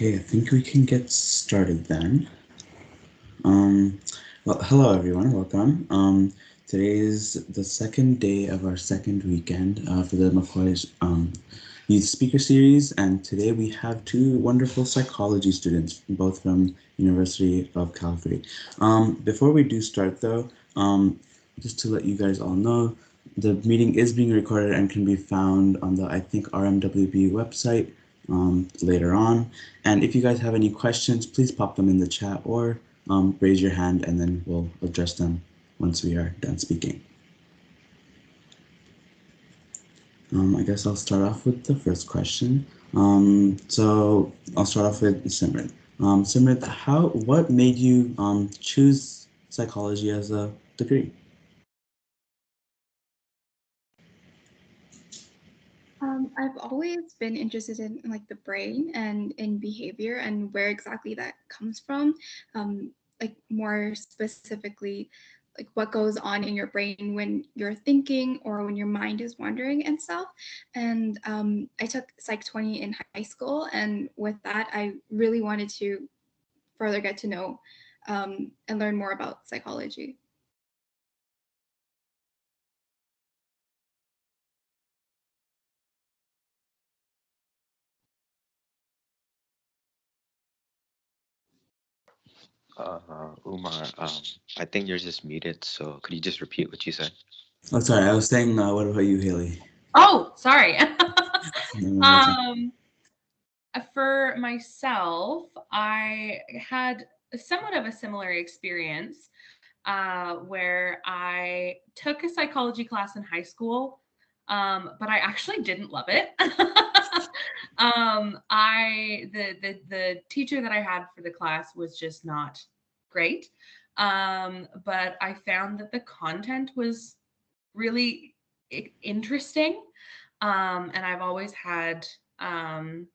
Okay, I think we can get started then. Well, hello everyone, welcome. Today is the second day of our second weekend for the MACOY Youth Speaker Series, and today we have two wonderful psychology students, both from University of Calgary. Before we do start though, just to let you guys all know, the meeting is being recorded and can be found on the, I think, RMWB website later on. And if you guys have any questions, please pop them in the chat or raise your hand and then we'll address them once we are done speaking. I guess I'll start off with the first question. So I'll start off with Simran. Simran, what made you choose psychology as a degree? I've always been interested in like the brain and in behavior and where exactly that comes from. Like more specifically, like what goes on in your brain when you're thinking or when your mind is wandering and stuff. And I took Psych 20 in high school, and with that, I really wanted to further get to know and learn more about psychology. Umar, I think you're just muted, so could you just repeat what you said? Oh, sorry, I was saying, what about you, Haley? Oh, sorry. No, For myself, I had somewhat of a similar experience where I took a psychology class in high school, but I actually didn't love it. The teacher that I had for the class was just not great. But I found that the content was really interesting. And I've always had, I've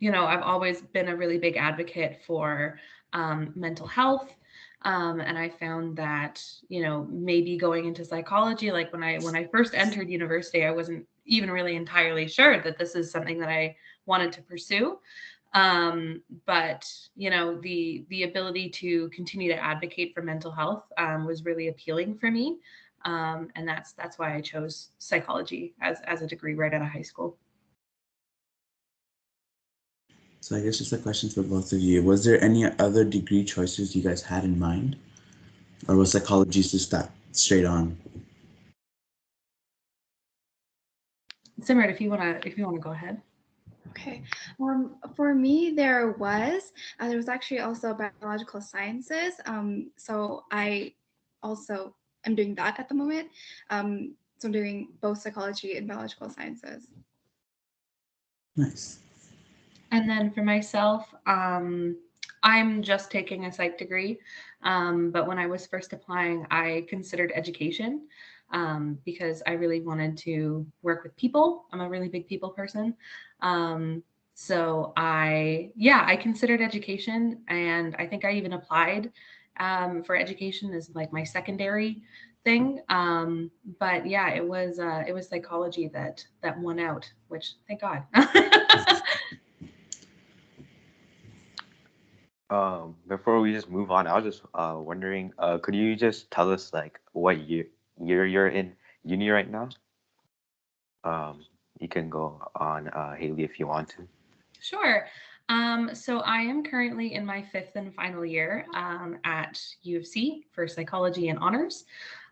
always been a really big advocate for mental health. And I found that, maybe going into psychology, like when I first entered university, I wasn't even really entirely sure that this is something that I wanted to pursue. But the ability to continue to advocate for mental health was really appealing for me. And that's why I chose psychology as a degree right out of high school. So I guess just a question for both of you. Was there any other degree choices you guys had in mind? Or was psychology just that straight on? Simran, if you wanna go ahead. Okay. For me, there was actually also biological sciences. So I also am doing that at the moment. So I'm doing both psychology and biological sciences. Nice. And then for myself, I'm just taking a psych degree. But when I was first applying, I considered education because I really wanted to work with people. I'm a really big people person. So I considered education, and I think I even applied for education as like my secondary thing. But yeah, it was psychology that won out, which thank God. Before we just move on, I was just wondering, could you just tell us like what year you're in uni right now? You can go on, Haley, if you want to. Sure. So I am currently in my 5th and final year at U of C for psychology and honors.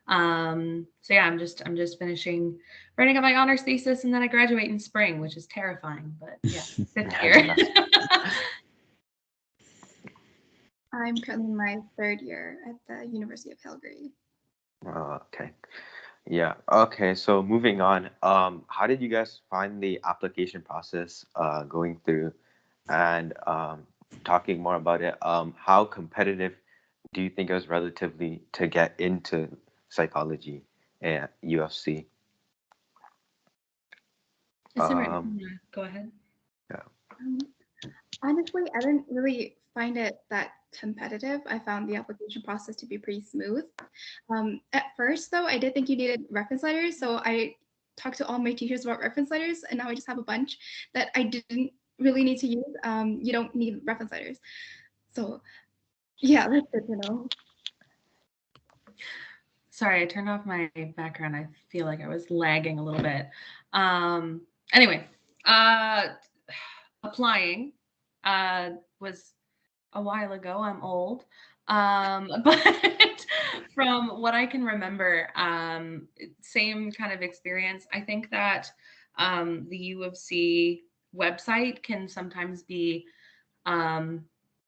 So yeah, I'm just finishing writing up my honors thesis, and then I graduate in spring, which is terrifying. But yeah, 5th year. I'm currently in my 3rd year at the University of Calgary. Okay. Yeah. Okay. So moving on, how did you guys find the application process going through, and talking more about it? How competitive do you think it was relatively to get into psychology at UFC? Go ahead. Yeah. Honestly, I didn't really find it that competitive. I found the application process to be pretty smooth. At first, though, I did think you needed reference letters, so I talked to all my teachers about reference letters, and now I just have a bunch that I didn't really need to use, you don't need reference letters. So yeah, that's good to know. Sorry, I turned off my background. I feel like I was lagging a little bit. Anyway, applying was a while ago. I'm old. But from what I can remember, same kind of experience. I think that the U of C website can sometimes be, and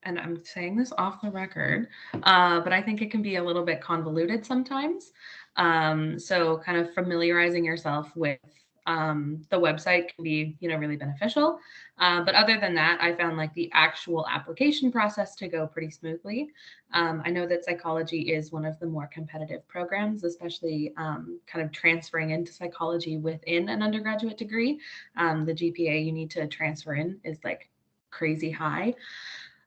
I'm saying this off the record, but I think it can be a little bit convoluted sometimes. So kind of familiarizing yourself with the website can be, really beneficial. But other than that, I found like the actual application process to go pretty smoothly. I know that psychology is one of the more competitive programs, especially kind of transferring into psychology within an undergraduate degree. The GPA you need to transfer in is like crazy high.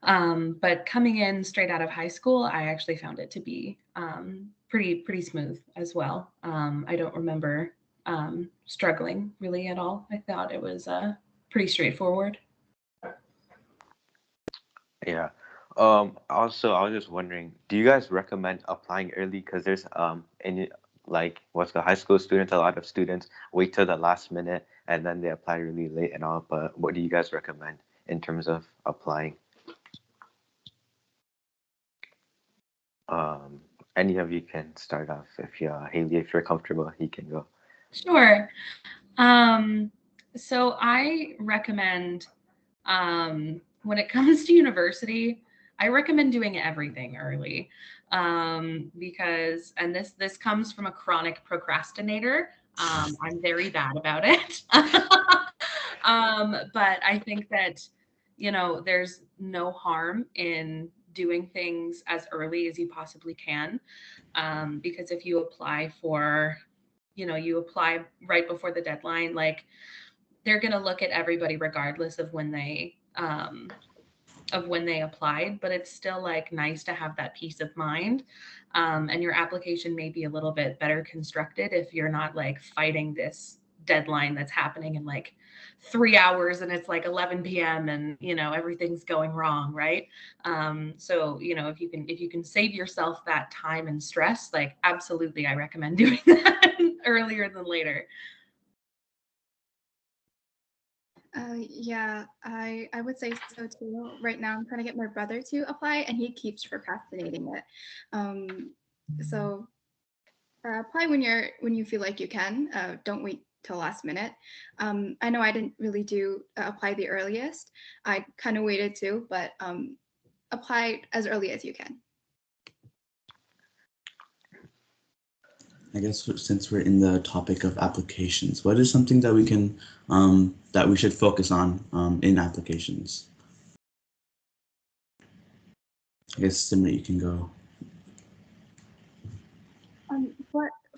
But coming in straight out of high school, I actually found it to be pretty smooth as well. I don't remember struggling really at all. I thought it was pretty straightforward. Yeah. Also, I was just wondering, do you guys recommend applying early? Because there's any like what's the high school students, a lot of students wait till the last minute and then they apply really late and all. But what do you guys recommend in terms of applying? Any of you can start off. If you Haley, if you're comfortable, you can go. Sure. So I recommend when it comes to university, I recommend doing everything early because, and this comes from a chronic procrastinator. I'm very bad about it. But I think that, there's no harm in doing things as early as you possibly can. Because if you apply for, you apply right before the deadline, like they're going to look at everybody regardless of when they applied, but it's still like nice to have that peace of mind. And your application may be a little bit better constructed if you're not like fighting this deadline that's happening in like 3 hours and it's like 11 p.m. and everything's going wrong, right? So if you can save yourself that time and stress, like absolutely I recommend doing that earlier than later. Yeah, I would say so too. Right now, I'm trying to get my brother to apply, and he keeps procrastinating it. So apply when you feel like you can. Don't wait till last minute. I know I didn't really do apply the earliest. I kind of waited too, but apply as early as you can. I guess since we're in the topic of applications, what is something that we can that we should focus on in applications? I guess Simran, you can go.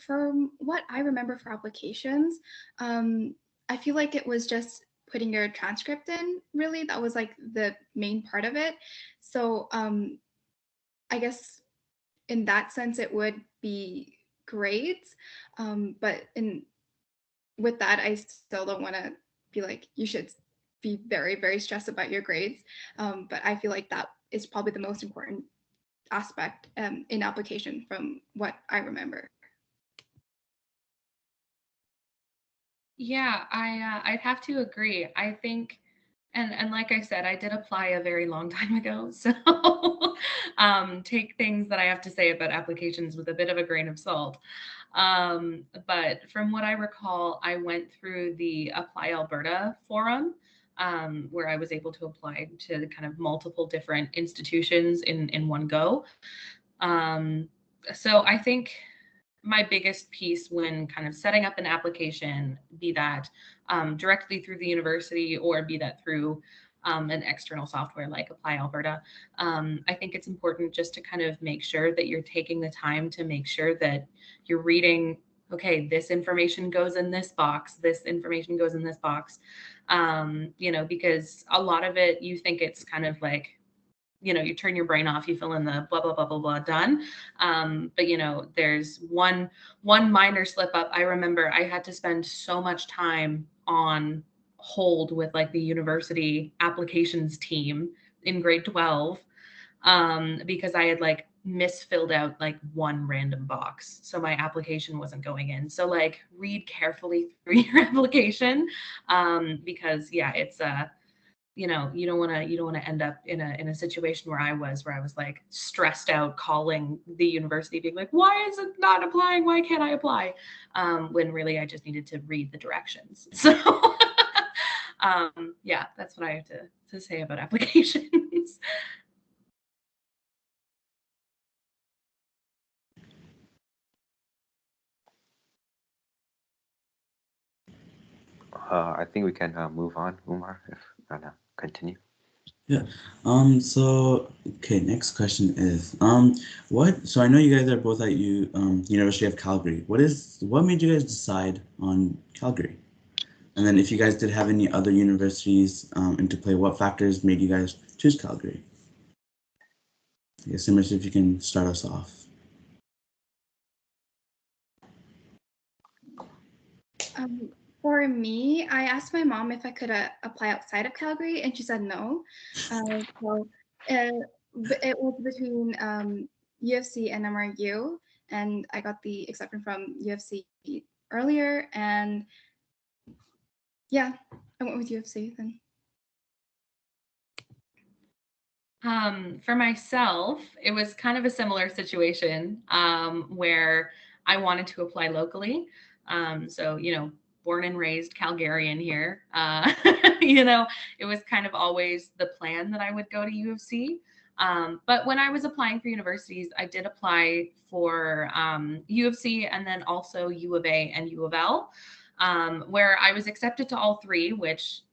From what I remember for applications, I feel like it was just putting your transcript in. Really, that was like the main part of it. So I guess in that sense, it would be grades. But with that, I still don't want to be like, you should be very, very stressed about your grades. But I feel like that is probably the most important aspect in application from what I remember. Yeah, I'd have to agree. I think, and like I said, I did apply a very long time ago, so take things that I have to say about applications with a bit of a grain of salt. But from what I recall, I went through the Apply Alberta forum, where I was able to apply to kind of multiple different institutions in one go. So I think my biggest piece when kind of setting up an application, be that directly through the university or be that through an external software like Apply Alberta, I think it's important just to kind of make sure that you're taking the time to make sure that you're reading, okay, this information goes in this box, this information goes in this box, because a lot of it, you think it's kind of like, you turn your brain off, you fill in the blah, blah, blah, blah, blah, done. But, there's one minor slip up. I remember I had to spend so much time on hold with like the university applications team in grade 12 because I had like misfilled out like one random box. So my application wasn't going in. So like read carefully through your application because yeah, it's you know, you don't want to end up in a situation where I was like stressed out calling the university being like, why is it not applying? Why can't I apply? When really I just needed to read the directions. So yeah, that's what I have to say about applications. I think we can move on, Umar, if you wanna continue. Yeah. So okay, next question is what? So I know you guys are both at University of Calgary. What made you guys decide on Calgary? And then if you guys did have any other universities into play, what factors made you guys choose Calgary? I guess Simran, if you can start us off. For me, I asked my mom if I could apply outside of Calgary, and she said no. So it was between UFC and MRU, and I got the acceptance from UFC earlier, and yeah, I went with UFC then. For myself, it was kind of a similar situation where I wanted to apply locally. So, you know, born and raised Calgarian here, you know, it was kind of always the plan that I would go to U of C. But when I was applying for universities, I did apply for U of C and then also U of A and U of L, where I was accepted to all three, which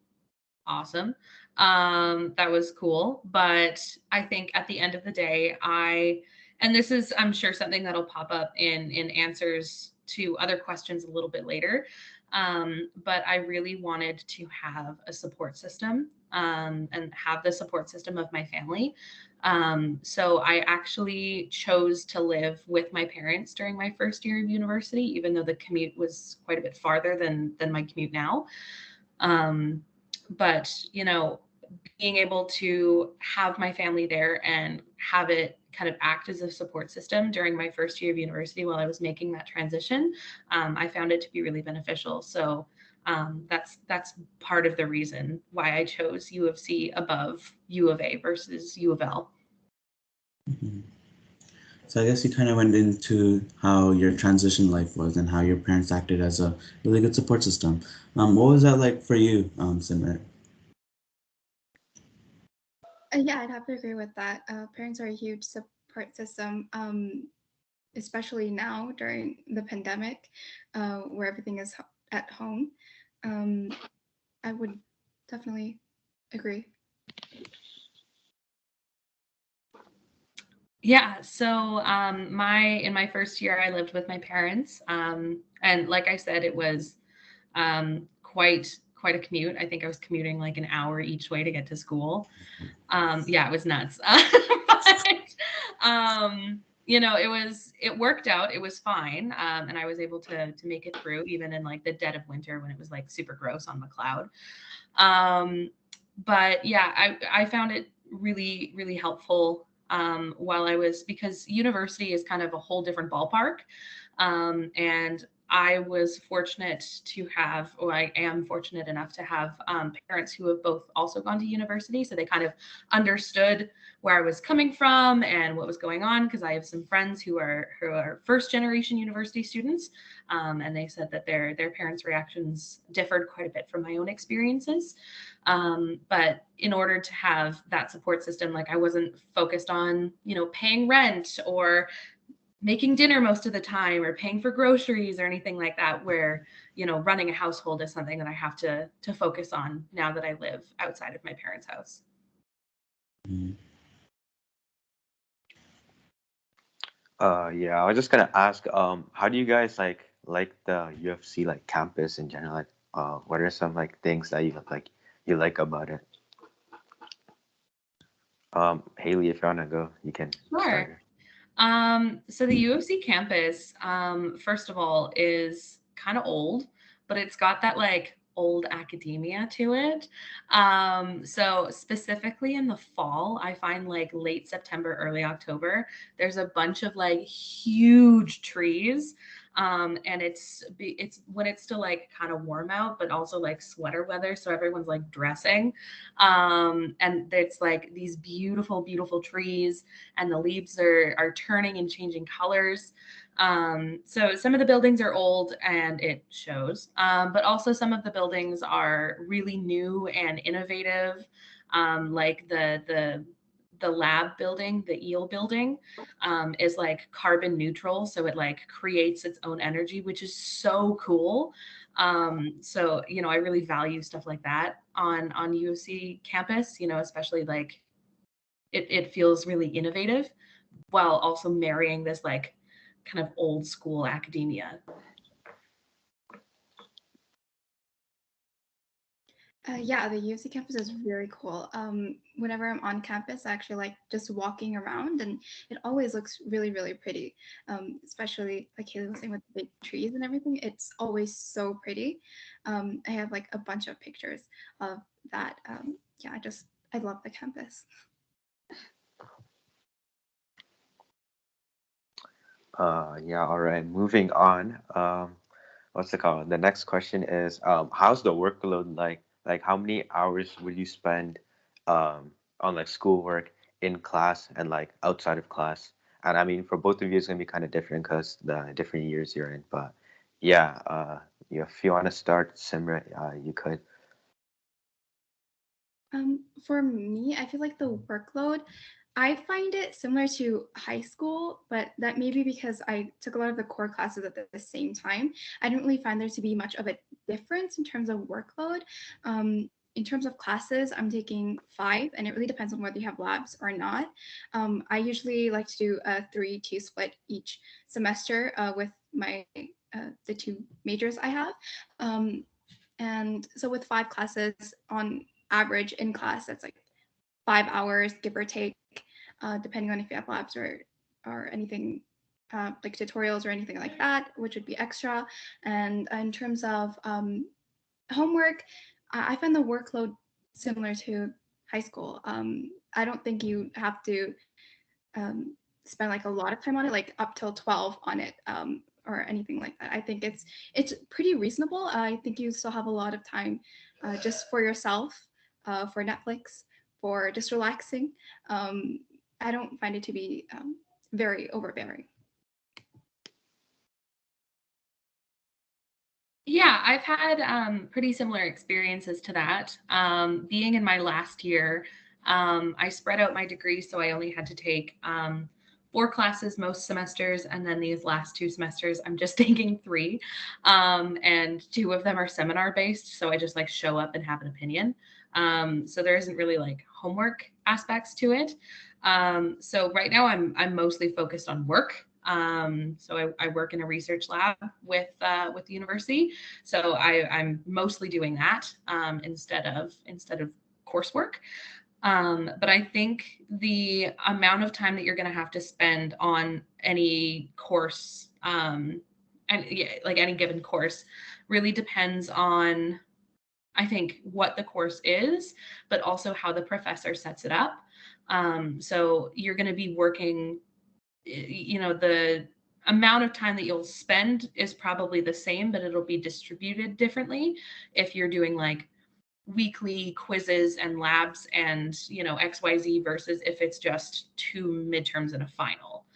awesome. That was cool. But I think at the end of the day, and this is, I'm sure, something that'll pop up in answers to other questions a little bit later. But I really wanted to have a support system and have the support system of my family. So I actually chose to live with my parents during my first year of university, even though the commute was quite a bit farther than my commute now. But you know, being able to have my family there and have it kind of act as a support system during my first year of university while I was making that transition, I found it to be really beneficial. So that's part of the reason why I chose U of C above U of A versus U of L. Mm-hmm. So I guess you kind of went into how your transition life was and how your parents acted as a really good support system. What was that like for you, Simran? Yeah, I'd have to agree with that. Parents are a huge support system, especially now during the pandemic, where everything is at home. I would definitely agree. Yeah, so in my first year, I lived with my parents, and like I said, it was quite a commute. I think I was commuting like an hour each way to get to school. Yeah, it was nuts. But you know, it worked out. It was fine, and I was able to make it through even in like the dead of winter when it was like super gross on McLeod. But yeah, I found it really helpful while I was, because university is kind of a whole different ballpark. And I was fortunate to have, or I am fortunate enough to have parents who have both also gone to university. So they kind of understood where I was coming from and what was going on, because I have some friends who are first generation university students. And they said that their parents' reactions differed quite a bit from my own experiences. But in order to have that support system, like I wasn't focused on, you know, paying rent or making dinner most of the time or paying for groceries or anything like that, where, you know, running a household is something that I have to focus on now that I live outside of my parents' house. Mm-hmm. Yeah, I was just gonna ask, how do you guys like the UFC like campus in general? Like, what are some like things that you like about it? Haley, if you wanna go, you can start. Sure. So the U of C campus, first of all, is kind of old, but it's got that like old academia to it. So specifically in the fall, I find like late September, early October, there's a bunch of like huge trees. And it's when it's still like kind of warm out, but also like sweater weather. So everyone's like dressing. And it's like these beautiful, beautiful trees, and the leaves are turning and changing colors. So some of the buildings are old and it shows, but also some of the buildings are really new and innovative, like the lab building, the eel building, is like carbon neutral, so it like creates its own energy, which is so cool. So I really value stuff like that on U of C campus, especially like it feels really innovative while also marrying this like kind of old school academia. Yeah, the UC campus is very cool. Whenever I'm on campus, I actually like just walking around, and it always looks really, really pretty. Especially like Haley was saying with the big trees and everything, it's always so pretty. I have like a bunch of pictures of that. Yeah, I love the campus. Yeah, all right. Moving on. What's it called? The next question is, how's the workload like? Like, how many hours would you spend on like schoolwork in class and like outside of class? And I mean, for both of you, it's gonna be kind of different because the different years you're in. But yeah, if you want to start, Simra, you could. For me, I feel like the workload, I find it similar to high school, but that may be because I took a lot of the core classes at the same time. I didn't really find there to be much of a difference in terms of workload. In terms of classes, I'm taking 5, and it really depends on whether you have labs or not. I usually like to do a 3-2 split each semester with the 2 majors I have. And so with 5 classes on average in class, that's like 5 hours, give or take, depending on if you have labs or anything like tutorials or anything like that, which would be extra. And in terms of homework, I find the workload similar to high school. I don't think you have to spend like a lot of time on it, like up till 12 on it, or anything like that. I think it's pretty reasonable. I think you still have a lot of time just for yourself, for Netflix, for just relaxing. I don't find it to be very overbearing. Yeah, I've had pretty similar experiences to that. Being in my last year, I spread out my degree, so I only had to take 4 classes most semesters, and then these last 2 semesters, I'm just taking 3, and 2 of them are seminar based, so I just like show up and have an opinion. So there isn't really like homework aspects to it. So right now, I'm mostly focused on work. So I work in a research lab with the university. So I'm mostly doing that instead of coursework. But I think the amount of time that you're going to have to spend on any course, and yeah, like any given course, really depends on, I think, what the course is, but also how the professor sets it up. So you're going to be working, the amount of time that you'll spend is probably the same, but it'll be distributed differently if you're doing like weekly quizzes and labs and XYZ versus if it's just 2 midterms and a final.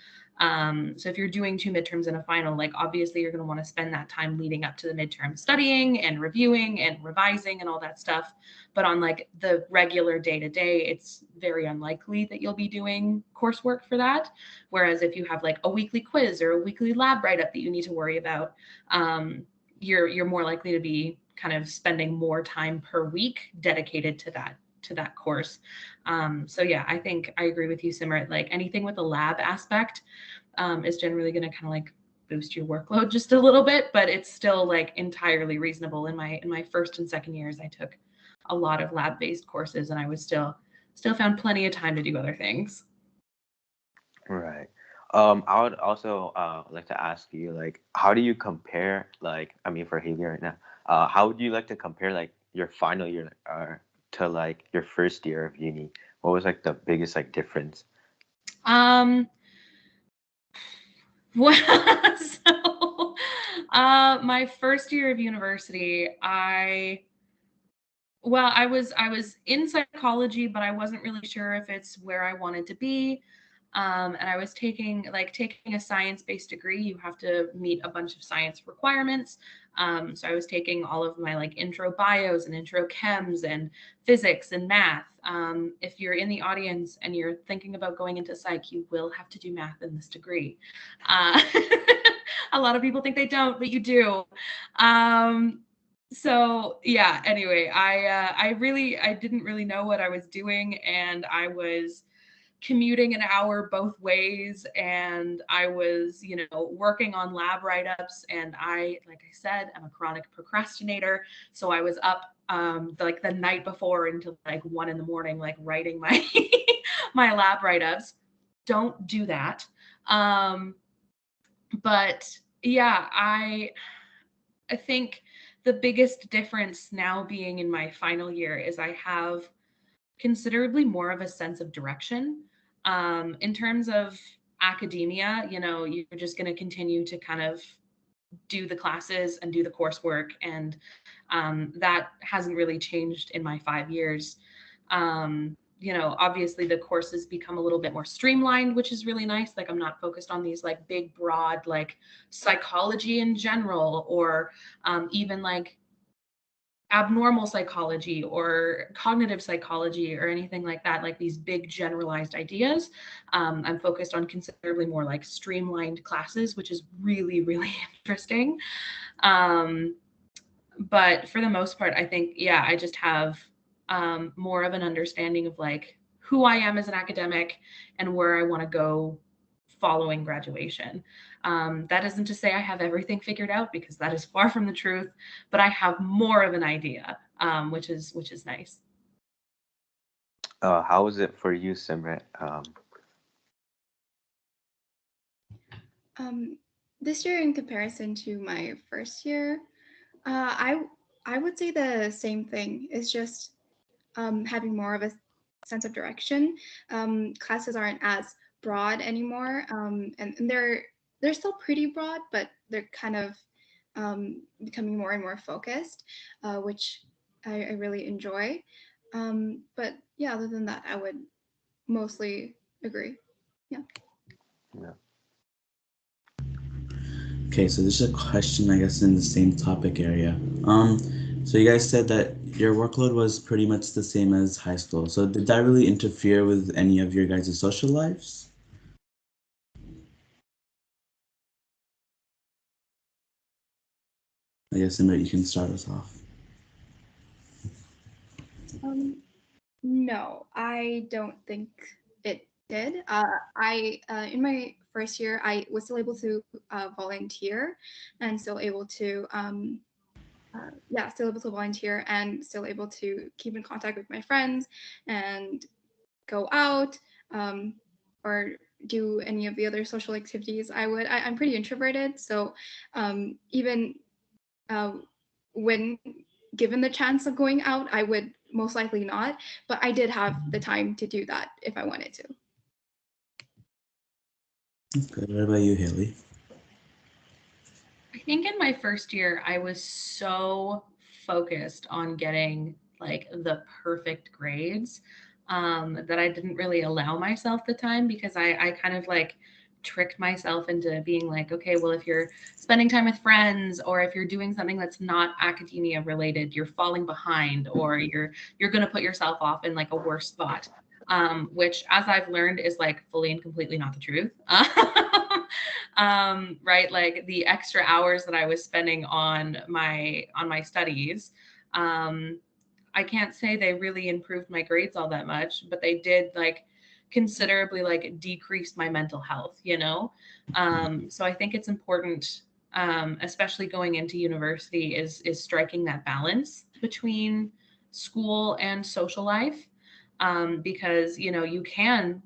So if you're doing 2 midterms and a final, like obviously you're going to want to spend that time leading up to the midterm studying and reviewing and revising and all that stuff. But on like the regular day to day, it's very unlikely that you'll be doing coursework for that. Whereas if you have like a weekly quiz or a weekly lab write up that you need to worry about, you're more likely to be kind of spending more time per week dedicated to that course. So yeah, I think I agree with you, Simrat. Like anything with a lab aspect is generally going to kind of like boost your workload just a little bit, but it's still like entirely reasonable. In my first and second years, I took a lot of lab-based courses, and I was still found plenty of time to do other things. Right. I would also like to ask you, like, how do you compare, like, I mean, for Haley right now, How would you like to compare like your final year to like your first year of uni? What was like the biggest like difference? Well, so, my first year of university, I was in psychology, but I wasn't really sure if it's where I wanted to be. And I was taking a science-based degree. You have to meet a bunch of science requirements. So I was taking all of my like intro bios and intro chems and physics and math. If you're in the audience and you're thinking about going into psych, you will have to do math in this degree. Uh, a lot of people think they don't, but you do. So yeah, anyway, I didn't really know what I was doing, and I was commuting an hour both ways, and I was, working on lab write-ups, and like I said, I'm a chronic procrastinator. So I was up like the night before until like 1 a.m, like writing my my lab write-ups. Don't do that. But yeah, I think the biggest difference now being in my final year is I have considerably more of a sense of direction. In terms of academia, you're just going to continue to kind of do the classes and do the coursework. And that hasn't really changed in my 5 years. Obviously the courses become a little bit more streamlined, which is really nice. Like I'm not focused on these like big, broad, like psychology in general, or even like abnormal psychology or cognitive psychology or anything like that, like these big generalized ideas. I'm focused on considerably more like streamlined classes, which is really, really interesting. But for the most part, I think, yeah, I just have more of an understanding of like who I am as an academic and where I want to go following graduation. That isn't to say I have everything figured out, because that is far from the truth, but I have more of an idea, which is nice. How was it for you, Simrit? This year, in comparison to my first year, I would say the same thing. It's just having more of a sense of direction. Classes aren't as broad anymore, and they're still pretty broad, but they're kind of becoming more and more focused, which I really enjoy. But yeah, other than that, I would mostly agree. Yeah. Yeah. Okay, so this is a question, I guess, in the same topic area. So you guys said that your workload was pretty much the same as high school. So did that really interfere with any of your guys' social lives? I guess, Simrit, you can start us off. No, I don't think it did. I in my first year, I was still able to volunteer, and still able to still able to volunteer, and still able to keep in contact with my friends and go out, or do any of the other social activities I would. I'm pretty introverted, so even when given the chance of going out, I would most likely not, but I did have the time to do that if I wanted to. Good. What about you, Haley? I think in my first year, I was so focused on getting like the perfect grades, that I didn't really allow myself the time, because I kind of like tricked myself into being like, okay, well, if you're spending time with friends, or if you're doing something that's not academia related, you're falling behind, or you're going to put yourself off in like a worse spot. Which, as I've learned, is like fully and completely not the truth. Right? Like the extra hours that I was spending on my studies, I can't say they really improved my grades all that much, but they did like considerably like decrease my mental health, So I think it's important, especially going into university, is striking that balance between school and social life. Because you can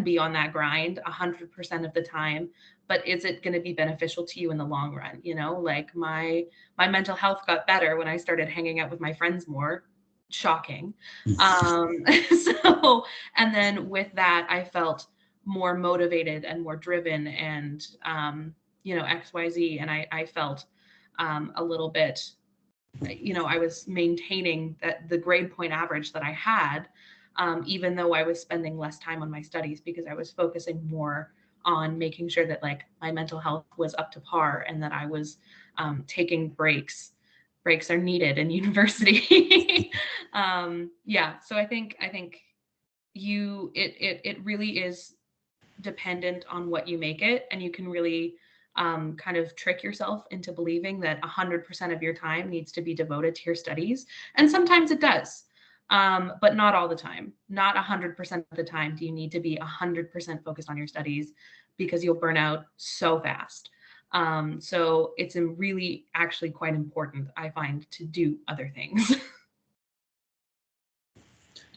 be on that grind 100% of the time, but is it going to be beneficial to you in the long run? You know, like my mental health got better when I started hanging out with my friends more. Shocking. So, and then with that, I felt more motivated and more driven and, you know, XYZ. And I felt a little bit, you know, I was maintaining that the grade point average that I had, even though I was spending less time on my studies because I was focusing more on making sure that like my mental health was up to par and that I was taking breaks. Breaks are needed in university. Yeah, so I think it really is dependent on what you make it, and you can really kind of trick yourself into believing that 100% of your time needs to be devoted to your studies, and sometimes it does, but not all the time. Not 100% of the time do you need to be 100% focused on your studies, because you'll burn out so fast. So it's really actually quite important, I find, to do other things.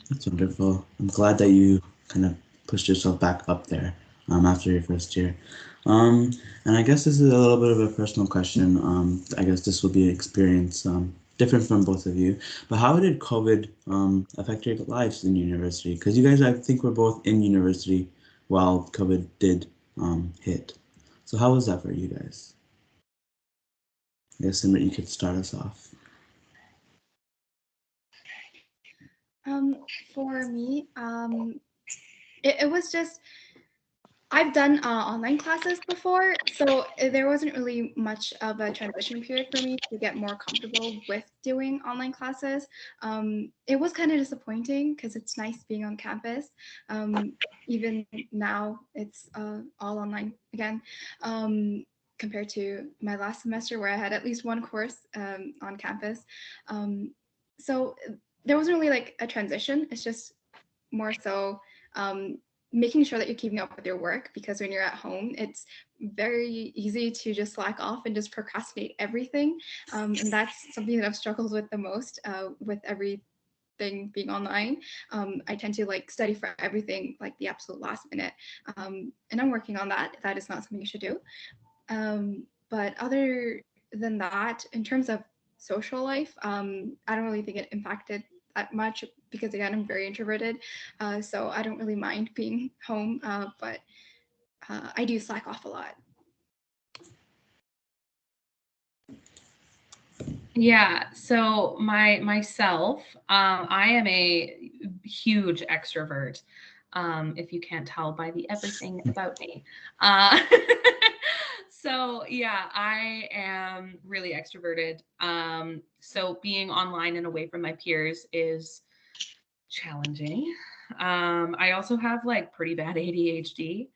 That's wonderful. I'm glad that you kind of pushed yourself back up there after your first year. And I guess this is a little bit of a personal question. I guess this will be an experience different from both of you. But how did COVID affect your lives in university? Because you guys, I think, were both in university while COVID did hit. So how was that for you guys? I guess, Simrit, you could start us off. For me, it was just, I've done online classes before, so there wasn't really much of a transition period for me to get more comfortable with doing online classes. It was kind of disappointing because it's nice being on campus. Even now, it's all online again, compared to my last semester where I had at least one course on campus. So there wasn't really like a transition. It's just more so making sure that you're keeping up with your work, because when you're at home, it's very easy to just slack off and just procrastinate everything. And that's something that I've struggled with the most with everything being online. I tend to like study for everything like the absolute last minute. And I'm working on that. That is not something you should do. But other than that, in terms of social life, I don't really think it impacted that much, because again, I'm very introverted, so I don't really mind being home, but I do slack off a lot. Yeah, so myself, I am a huge extrovert. If you can't tell by the everything about me. So yeah, I am really extroverted. So being online and away from my peers is challenging. I also have like pretty bad ADHD.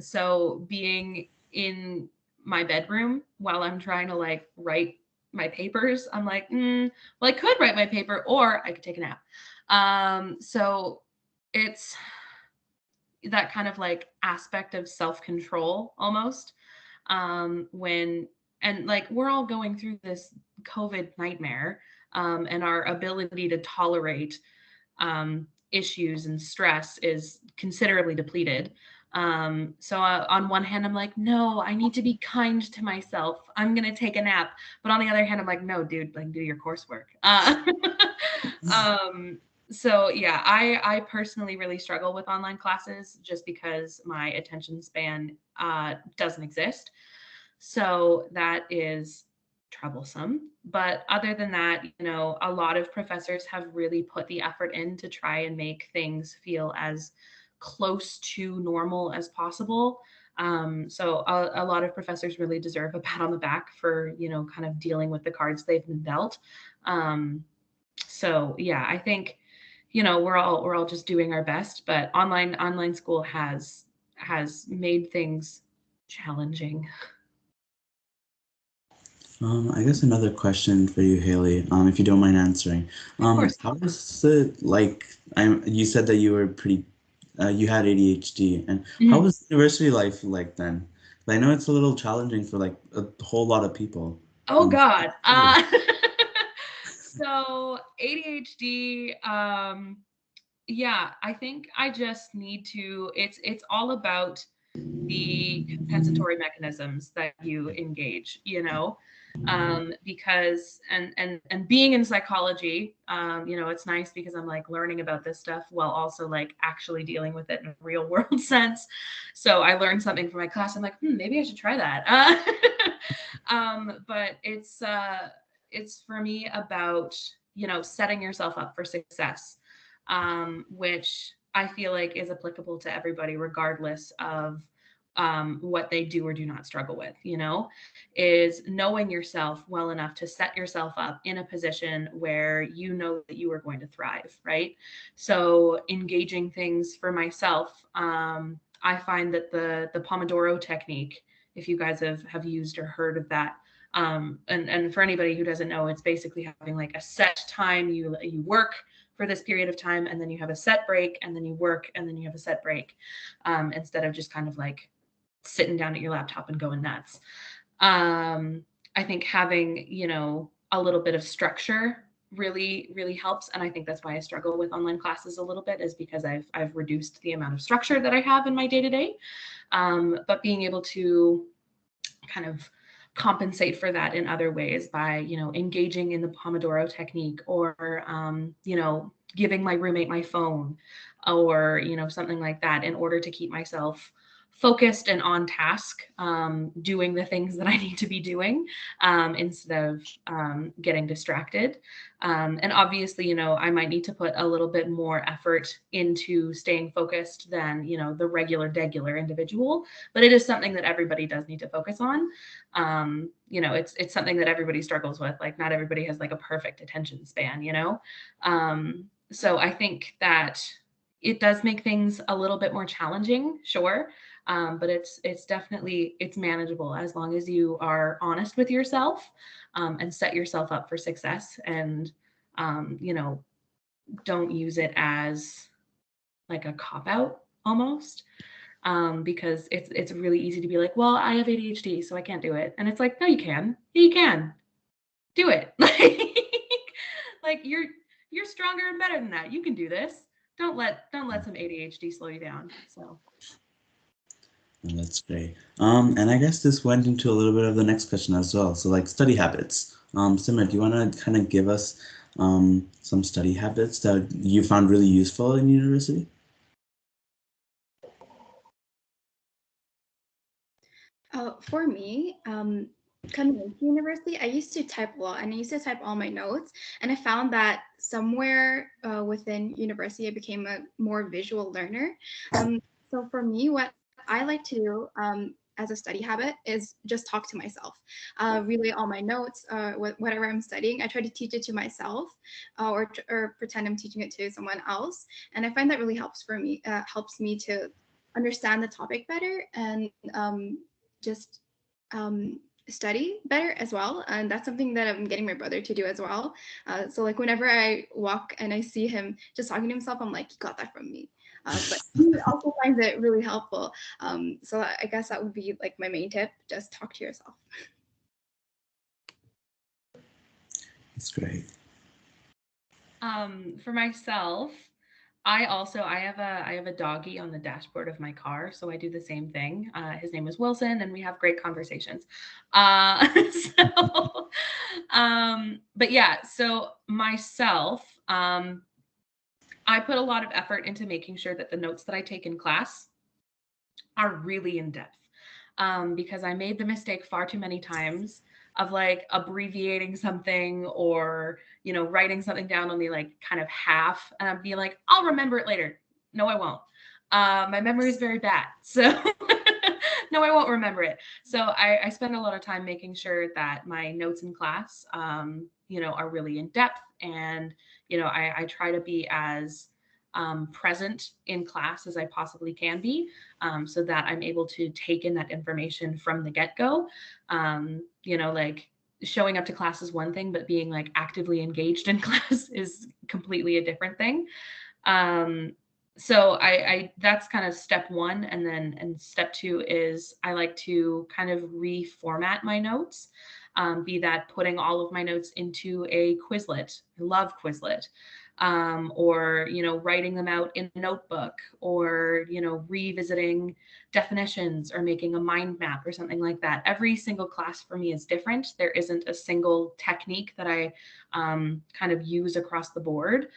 So being in my bedroom while I'm trying to like write my papers, I'm like, well, I could write my paper or I could take a nap. So it's that kind of like aspect of self-control almost, when, and like we're all going through this COVID nightmare, and our ability to tolerate issues and stress is considerably depleted. So on one hand, I'm like, no, I need to be kind to myself. I'm going to take a nap. But on the other hand, I'm like, no, dude, like do your coursework. So yeah, I personally really struggle with online classes just because my attention span doesn't exist. So that is troublesome. But other than that, you know, a lot of professors have really put the effort in to try and make things feel as close to normal as possible. So a lot of professors really deserve a pat on the back for, you know, kind of dealing with the cards they've been dealt. So yeah, I think, you know, we're all just doing our best, but online school has made things challenging. I guess another question for you, Haley, if you don't mind answering. Of course. How was it like? You said that you were pretty, you had ADHD, and how was university life like then? I know it's a little challenging for like a whole lot of people. Oh God. So ADHD, yeah, I think I just need to, it's all about the compensatory mechanisms that you engage, you know, because and being in psychology, you know, it's nice because I'm like learning about this stuff while also like actually dealing with it in a real world sense. So I learned something from my class. I'm like, maybe I should try that. But it's for me about, you know, setting yourself up for success, which I feel like is applicable to everybody, regardless of what they do or do not struggle with, you know, is knowing yourself well enough to set yourself up in a position where you know that you are going to thrive, right? So engaging things for myself, I find that the Pomodoro Technique, if you guys have used or heard of that, and for anybody who doesn't know, it's basically having like a set time. You work for this period of time, and then you have a set break, and then you work, and then you have a set break, instead of just kind of like sitting down at your laptop and going nuts. I think having, you know, a little bit of structure really helps, and I think that's why I struggle with online classes a little bit, is because I've reduced the amount of structure that I have in my day-to-day. But being able to kind of compensate for that in other ways by, you know, engaging in the Pomodoro technique, or you know, giving my roommate my phone, or, you know, something like that, in order to keep myself focused and on task, doing the things that I need to be doing, instead of getting distracted. And obviously, you know, I might need to put a little bit more effort into staying focused than, you know, the regular individual, but it is something that everybody does need to focus on. You know, it's something that everybody struggles with. Like, not everybody has like a perfect attention span, you know? So I think that it does make things a little bit more challenging, sure. But it's definitely, it's manageable as long as you are honest with yourself, and set yourself up for success, and you know, don't use it as like a cop out almost, because it's really easy to be like, well, I have ADHD, so I can't do it, and it's like, no, you can, you can do it. Like you're stronger and better than that. You can do this. Don't let some ADHD slow you down. So. That's great. And I guess this went into a little bit of the next question as well. So, like, study habits. Simran, do you want to kind of give us some study habits that you found really useful in university? For me, coming into university, I used to type a lot, and I used to type all my notes. And I found that somewhere within university, I became a more visual learner. So for me, what I like to do as a study habit is just talk to myself. Relay all my notes, whatever I'm studying. I try to teach it to myself, or pretend I'm teaching it to someone else. And I find that really helps me to understand the topic better, and just study better as well. And that's something that I'm getting my brother to do as well. So like whenever I walk and I see him just talking to himself, I'm like, he got that from me. But he also finds it really helpful. So I guess that would be like my main tip: just talk to yourself. That's great. For myself, I have a doggy on the dashboard of my car, so I do the same thing. His name is Wilson, and we have great conversations. So, but yeah, so myself, I put a lot of effort into making sure that the notes that I take in class are really in depth, because I made the mistake far too many times of like abbreviating something, or, you know, writing something down only like kind of half, and I'd be like, I'll remember it later. No, I won't. My memory is very bad, so no, I won't remember it. So I spend a lot of time making sure that my notes in class, you know, are really in depth, and, you know, I try to be as present in class as I possibly can be, so that I'm able to take in that information from the get-go. You know, like, showing up to class is one thing, but being like actively engaged in class is completely a different thing. So I that's kind of step one. And step two is I like to kind of reformat my notes. be that putting all of my notes into a Quizlet. I love Quizlet. Or, writing them out in a notebook, or, revisiting definitions or making a mind map or something like that. Every single class for me is different. There isn't a single technique that I kind of use across the board.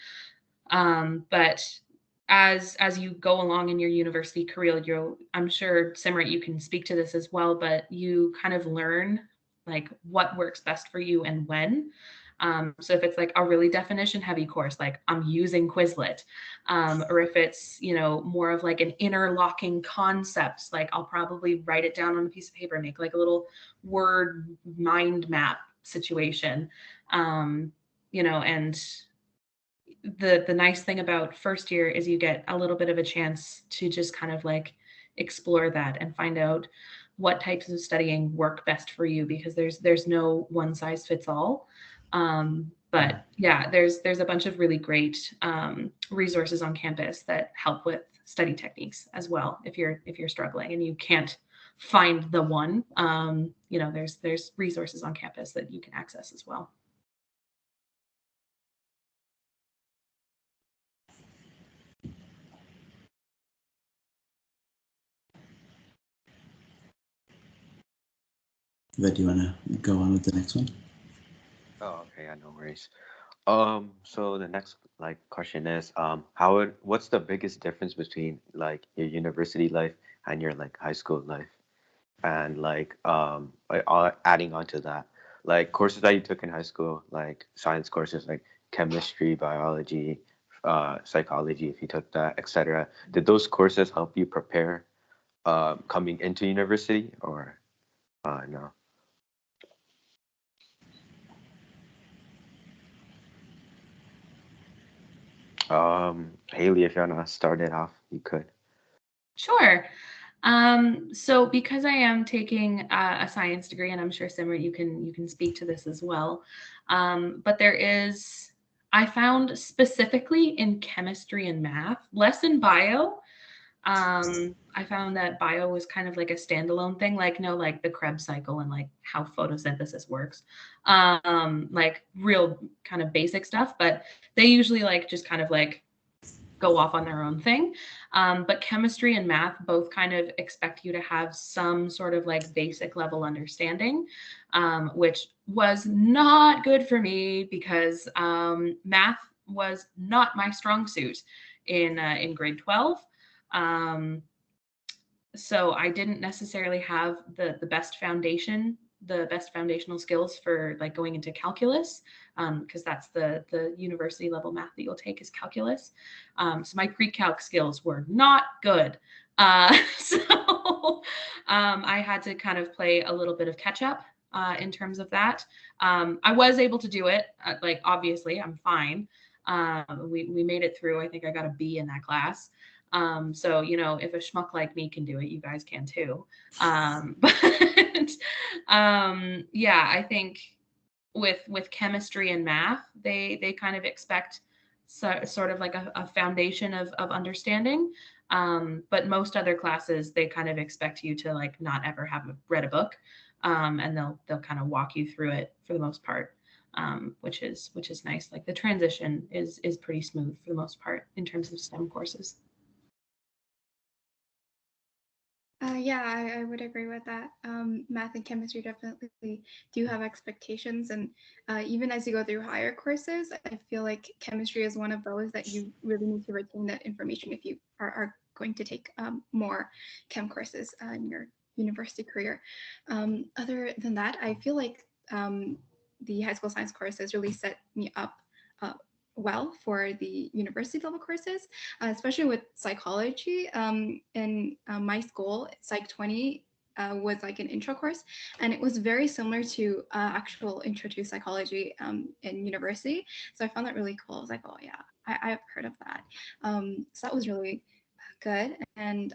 But as you go along in your university career, I'm sure, Simrit, you can speak to this as well, but you kind of learn like what works best for you and when. So if it's like a really definition heavy course, like I'm using Quizlet, or if it's, more of like an interlocking concepts, like I'll probably write it down on a piece of paper, make like a little word mind map situation, and the nice thing about first year is you get a little bit of a chance to just kind of like explore that and find out what types of studying work best for you, because there's no one size fits all. But yeah, there's a bunch of really great resources on campus that help with study techniques as well. If you're struggling and you can't find the one, there's resources on campus that you can access as well. But do you want to go on with the next one? Oh, okay, yeah, no worries. So the next question is, what's the biggest difference between like your university life and your like high school life? And adding on to that, like courses that you took in high school, like science courses like chemistry, biology, psychology, if you took that, etc. Did those courses help you prepare coming into university, or no? Haley, if you wanna start it off, you could. Sure. So because I am taking a science degree, and I'm sure Simran, you can speak to this as well. But I found specifically in chemistry and math, less in bio. I found that bio was kind of like a standalone thing, like the Krebs cycle and like how photosynthesis works, like real kind of basic stuff. But they usually like just kind of like go off on their own thing. But chemistry and math both kind of expect you to have some sort of like basic level understanding, which was not good for me because math was not my strong suit in grade 12. So I didn't necessarily have the best foundational skills for like going into calculus, because that's the university level math that you'll take is calculus. So my pre-calc skills were not good. So I had to kind of play a little bit of catch up in terms of that. I was able to do it. Like obviously, I'm fine. We made it through. I think I got a B in that class. So, if a schmuck like me can do it, you guys can too. But yeah, I think with chemistry and math, they kind of expect sort of like a foundation of understanding. But most other classes, they kind of expect you to like not ever have read a book. And they'll kind of walk you through it for the most part. Which is nice. Like the transition is pretty smooth for the most part in terms of STEM courses. Yeah, I would agree with that. Math and chemistry definitely do have expectations, and even as you go through higher courses, I feel like chemistry is one of those that you really need to retain that information if you are going to take more chem courses in your university career. Other than that, I feel like the high school science courses really set me up well for the university level courses, especially with psychology. In my school, Psych 20 was like an intro course, and it was very similar to actual intro to psychology in university. So I found that really cool. I was like, oh yeah, I've heard of that. So that was really good. And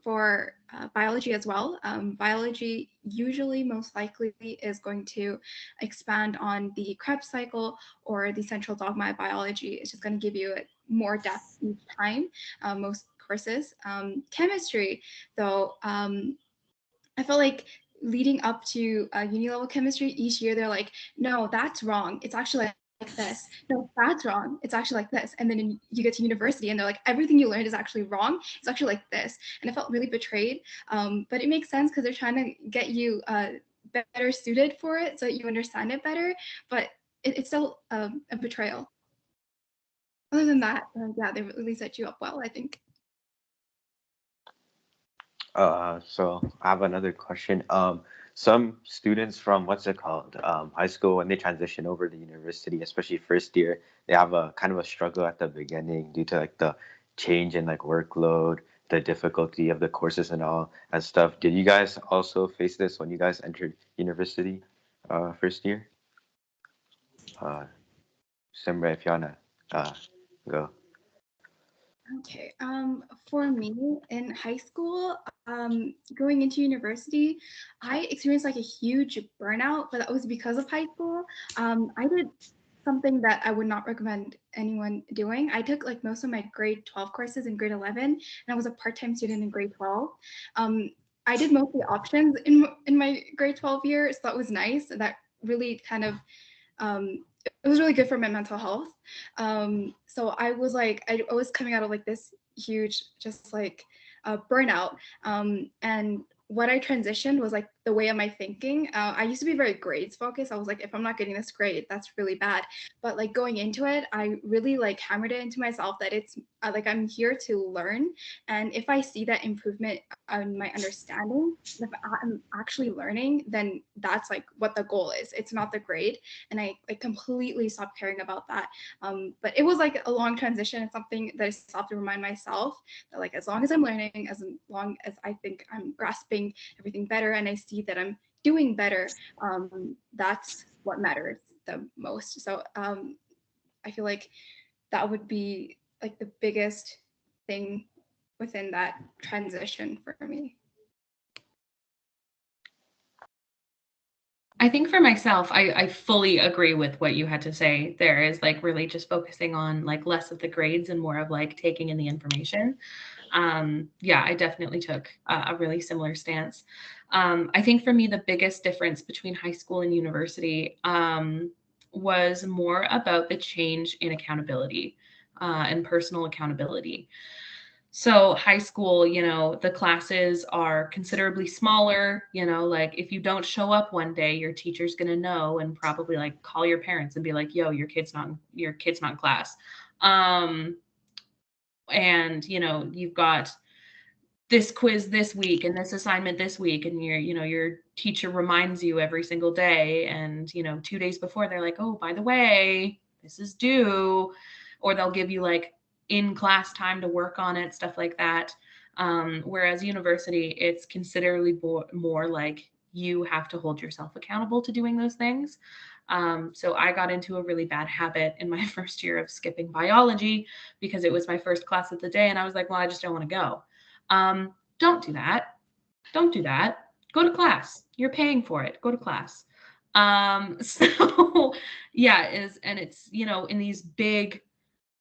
for biology as well, biology usually most likely is going to expand on the Krebs cycle or the central dogma of biology. It's just going to give you more depth each time, most courses. Chemistry, though, I feel like leading up to uni level chemistry, each year they're like, no, that's wrong. It's actually like this. No, that's wrong. It's actually like this. And then you get to university and they're like, everything you learned is actually wrong. It's actually like this. And I felt really betrayed. But it makes sense because they're trying to get you better suited for it so that you understand it better. But it's still a betrayal. Other than that, yeah, they really set you up well, I think. So I have another question. Some students from what's it called, high school, when they transition over to university, especially first year, they have a kind of a struggle at the beginning due to like the change in like workload, the difficulty of the courses and all and stuff. Did you guys also face this when you guys entered university, first year? Uh, Simra, if you wanna go. Okay. For me in high school, going into university, I experienced like a huge burnout, but that was because of high school. I did something that I would not recommend anyone doing. I took like most of my grade 12 courses in grade 11, and I was a part-time student in grade 12. I did mostly options in my grade 12 year, so that was nice. That really kind of it was really good for my mental health. So I was like, I was coming out of like this huge, just like burnout. And what I transitioned was like the way of my thinking. I used to be very grades focused. I was like, if I'm not getting this grade, that's really bad. But like going into it, I really like hammered it into myself that it's like I'm here to learn. And if I see that improvement on my understanding, if I'm actually learning, then that's like what the goal is. It's not the grade. And I like completely stopped caring about that. But it was like a long transition. It's something that I stopped to remind myself that like as long as I'm learning, as long as I think I'm grasping everything better and I see that I'm doing better, that's what matters the most. So I feel like that would be like the biggest thing within that transition for me. I think for myself, I fully agree with what you had to say. There is like really just focusing on like less of the grades and more of like taking in the information. Yeah, I definitely took a really similar stance. I think for me, the biggest difference between high school and university was more about the change in accountability and personal accountability. So high school, you know, the classes are considerably smaller, you know, like if you don't show up one day, your teacher's going to know and probably like call your parents and be like, "Yo, your kid's not in class." Um and you know, you've got this quiz this week and this assignment this week and your teacher reminds you every single day and 2 days before they're like, "Oh, by the way, this is due," or they'll give you like in class time to work on it, stuff like that. Whereas university, it's considerably more like you have to hold yourself accountable to doing those things. So I got into a really bad habit in my first year of skipping biology because it was my first class of the day and I was like, well, I just don't want to go. Don't do that. Don't do that. Go to class. You're paying for it. Go to class. So yeah, it's in these big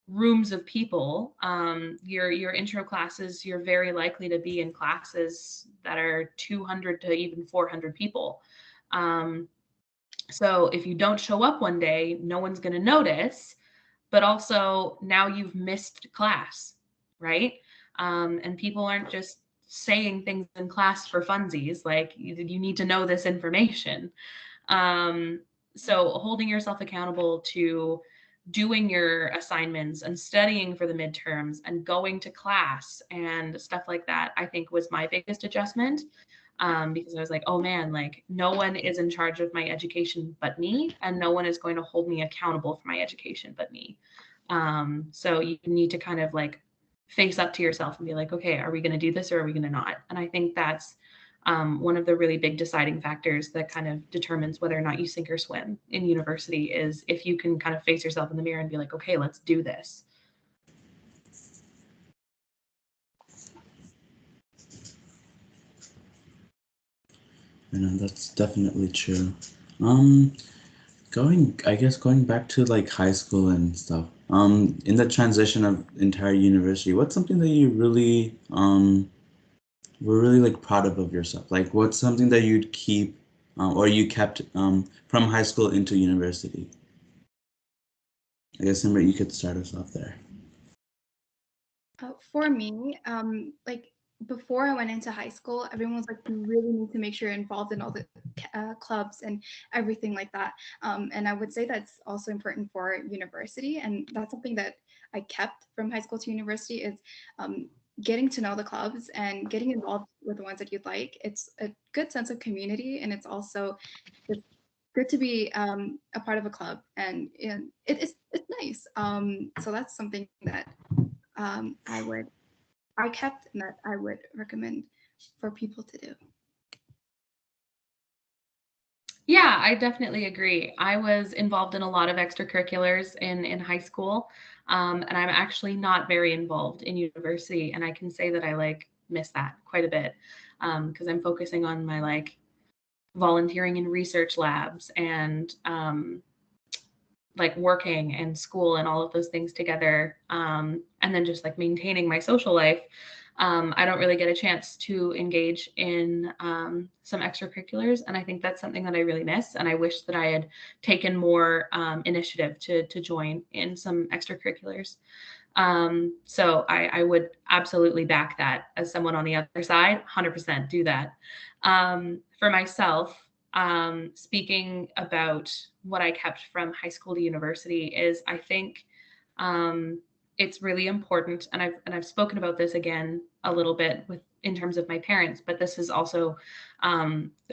rooms of people, your intro classes, you're very likely to be in classes that are 200 to even 400 people. So if you don't show up one day, no one's going to notice, but also now you've missed class, right? And people aren't just saying things in class for funsies. Like you need to know this information. So holding yourself accountable to doing your assignments and studying for the midterms and going to class and stuff like that, I think was my biggest adjustment. Because I was like, oh man, like no one is in charge of my education but me, and no one is going to hold me accountable for my education but me. So you need to kind of like face up to yourself and be like, okay, are we going to do this or are we going to not? And I think that's one of the really big deciding factors that kind of determines whether or not you sink or swim in university is if you can kind of face yourself in the mirror and be like, okay, let's do this. That's definitely true. Going back to like high school and stuff. In the transition of entire university, what's something that you really were really like proud of yourself? Like, what's something that you'd keep or you kept from high school into university? I guess Simran, you could start us off there. For me, like before I went into high school, everyone was like, you really need to make sure you're involved in all the clubs and everything like that. And I would say that's also important for university. And that's something that I kept from high school to university is getting to know the clubs and getting involved with the ones that you'd like. It's a good sense of community, and it's also just good to be a part of a club, and it's nice. So that's something that I kept and that I would recommend for people to do. Yeah, I definitely agree. I was involved in a lot of extracurriculars in high school, and I'm actually not very involved in university. And I can say that I like miss that quite a bit because I'm focusing on my like volunteering in research labs and like working and school and all of those things together, and then just like maintaining my social life. I don't really get a chance to engage in some extracurriculars, and I think that's something that I really miss. And I wish that I had taken more initiative to join in some extracurriculars. So I would absolutely back that as someone on the other side, 100% do that. For myself, speaking about what I kept from high school to university is I think it's really important, and I've spoken about this again a little bit with in terms of my parents, but this is also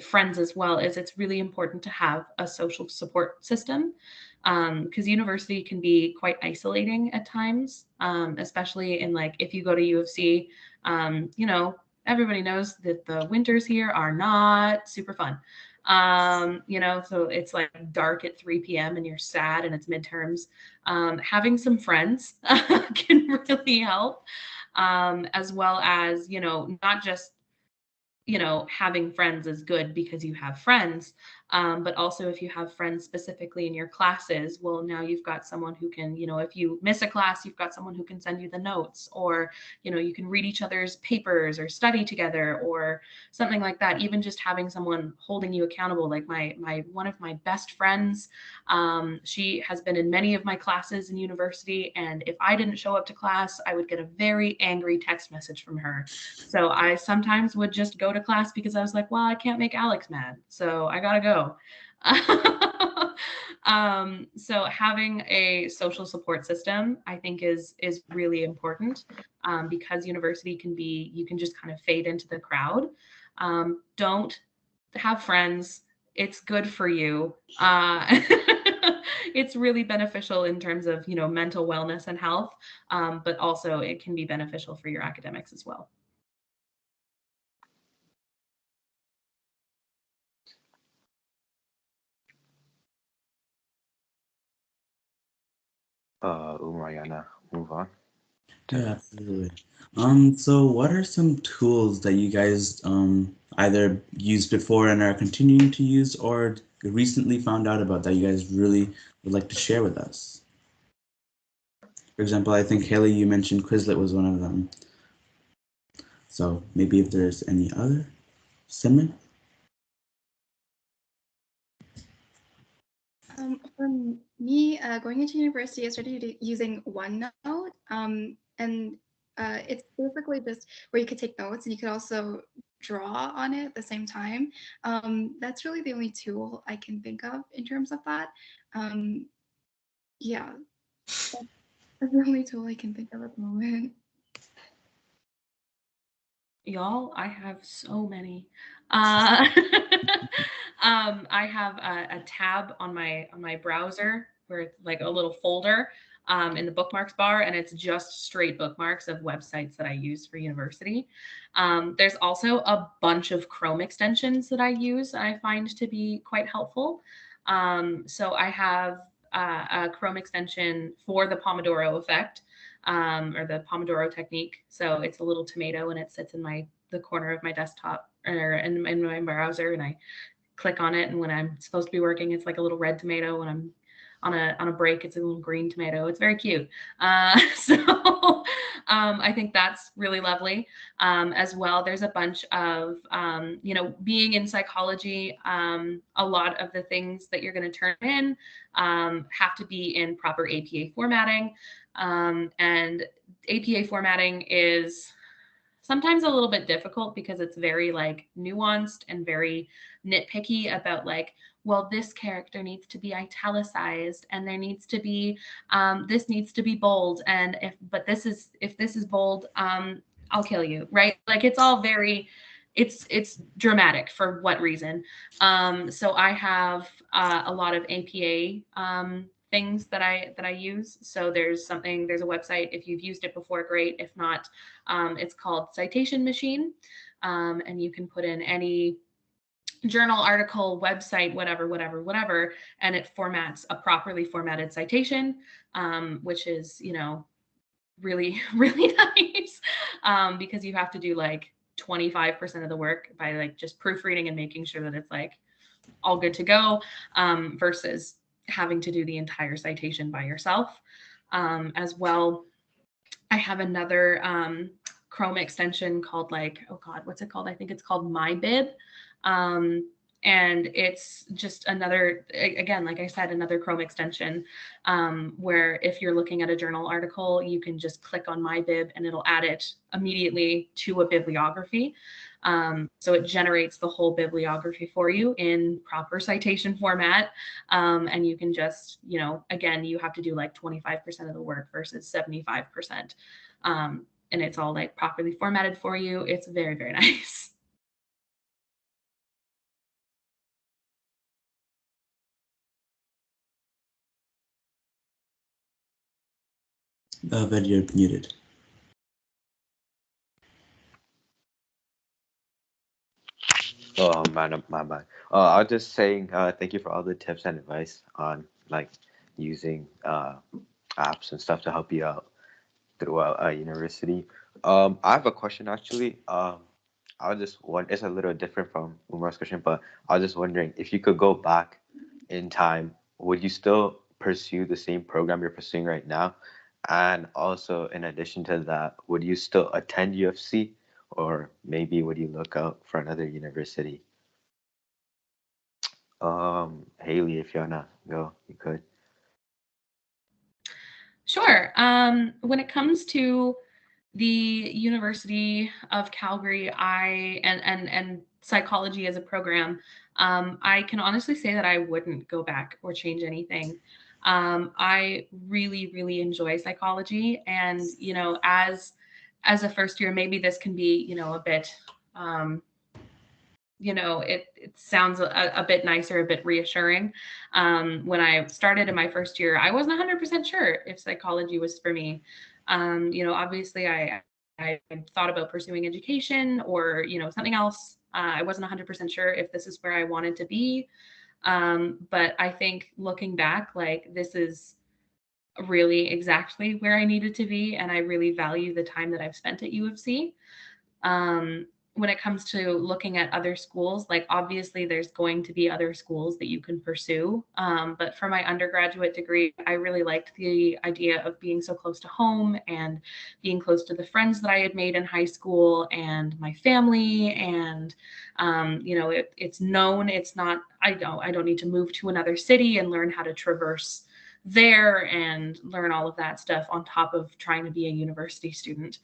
friends as well. Is it's really important to have a social support system because university can be quite isolating at times, especially in like if you go to U of C, you know, everybody knows that the winters here are not super fun. You know, so it's like dark at 3 p.m. and you're sad and it's midterms. Having some friends can really help, as well as, you know, not just you know, having friends is good because you have friends. But also, if you have friends specifically in your classes, well, now you've got someone who can, you know, if you miss a class, you've got someone who can send you the notes, or, you know, you can read each other's papers or study together or something like that. Even just having someone holding you accountable, like my one of my best friends, she has been in many of my classes in university. And if I didn't show up to class, I would get a very angry text message from her. So I sometimes would just go to class because I was like, well, I can't make Alex mad, so I gotta go. So having a social support system, I think, is really important because university can be, you can just kind of fade into the crowd. Don't have friends. It's good for you. It's really beneficial in terms of, you know, mental wellness and health, but also it can be beneficial for your academics as well. Mariana, move on. Yeah, absolutely. So what are some tools that you guys either used before and are continuing to use or recently found out about that you guys really would like to share with us? For example, I think Haley, you mentioned Quizlet was one of them. So maybe if there's any other, Simran? For me, going into university, I started using OneNote, and it's basically just where you could take notes and you could also draw on it at the same time. That's really the only tool I can think of in terms of that. Yeah, that's the only tool I can think of at the moment. Y'all, I have so many. I have a tab on my browser where it's like a little folder in the bookmarks bar, and it's just straight bookmarks of websites that I use for university. There's also a bunch of Chrome extensions that I use and I find to be quite helpful. So I have a Chrome extension for the Pomodoro effect, or the Pomodoro Technique. So it's a little tomato and it sits in the corner of my desktop or in my browser, and I click on it. And when I'm supposed to be working, it's like a little red tomato. When I'm on a break. It's a little green tomato. It's very cute. I think that's really lovely. As well, there's a bunch of, being in psychology, a lot of the things that you're going to turn in have to be in proper APA formatting. And APA formatting is sometimes a little bit difficult because it's very like nuanced and very nitpicky about like, well, this character needs to be italicized and there needs to be this needs to be bold, and if this is bold, I'll kill you, right? Like it's all very it's dramatic for what reason. So I have a lot of APA things that I use. So there's a website. If you've used it before, great. If not, it's called Citation Machine, and you can put in any journal article, website, whatever, and it formats a properly formatted citation, which is, really, really nice, because you have to do like 25% of the work by like just proofreading and making sure that it's like all good to go, versus having to do the entire citation by yourself. As well, I have another Chrome extension called what's it called? I think it's called MyBib. And it's just another, again, like I said, another Chrome extension, where if you're looking at a journal article, you can just click on MyBib and it'll add it immediately to a bibliography. So it generates the whole bibliography for you in proper citation format. And you can just, again, you have to do like 25% of the work versus 75%. And it's all like properly formatted for you. It's very, very nice. But you're muted. Oh, man, my bad. I was just saying, thank you for all the tips and advice on like using apps and stuff to help you out throughout university. I have a question actually. I was just wondering, it's a little different from Umar's question, but I was just wondering if you could go back in time, would you still pursue the same program you're pursuing right now? And also, in addition to that, would you still attend UFC, or maybe would you look out for another university? Haley, if you wanna go, you could. Sure. When it comes to the University of Calgary, and psychology as a program, I can honestly say that I wouldn't go back or change anything. I really, really enjoy psychology, and as a first year, maybe this can be a bit. It sounds a bit nicer, a bit reassuring. When I started in my first year, I wasn't 100% sure if psychology was for me. Obviously I thought about pursuing education or, something else. I wasn't 100% sure if this is where I wanted to be. But I think looking back, like this is really exactly where I needed to be. And I really value the time that I've spent at U of C. When it comes to looking at other schools, like obviously there's going to be other schools that you can pursue. But for my undergraduate degree, I really liked the idea of being so close to home and being close to the friends that I had made in high school and my family. And, it's known, it's not, I don't need to move to another city and learn how to traverse there and learn all of that stuff on top of trying to be a university student.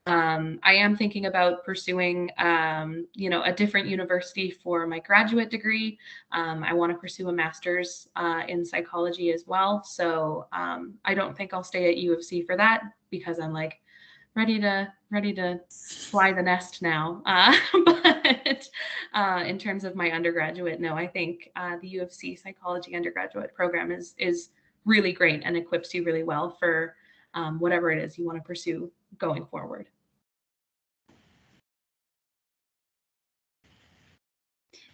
I am thinking about pursuing, a different university for my graduate degree. I want to pursue a master's in psychology as well. So I don't think I'll stay at U of C for that because I'm like ready to fly the nest now. But in terms of my undergraduate, no, I think the U of C psychology undergraduate program is really great and equips you really well for whatever it is you want to pursue going forward.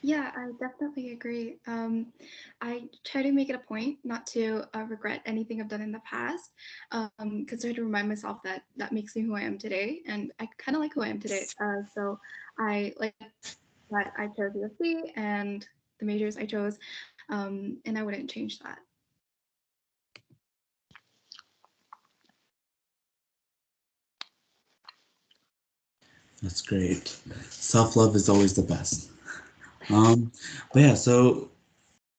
Yeah, I definitely agree. I try to make it a point not to regret anything I've done in the past, because I try to remind myself that that makes me who I am today, and I kind of like who I am today. So I like that I chose USC and the majors I chose, and I wouldn't change that. That's great. Self-love is always the best. But yeah, so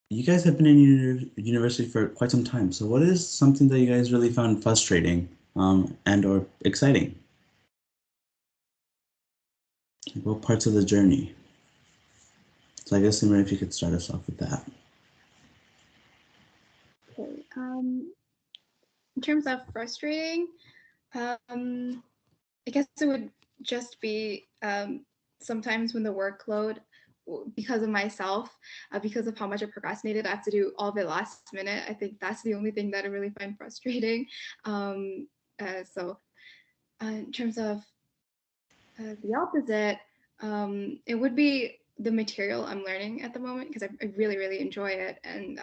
you guys have been in university for quite some time. So what is something that you guys really found frustrating, and or exciting? Like, what parts of the journey? So I guess, Simran, if you could start us off with that. Okay. In terms of frustrating, I guess it would just be sometimes when the workload, because of myself, because of how much I procrastinated, I have to do all of it last minute. I think that's the only thing that I really find frustrating. So in terms of the opposite, it would be the material I'm learning at the moment, because I really, really enjoy it, and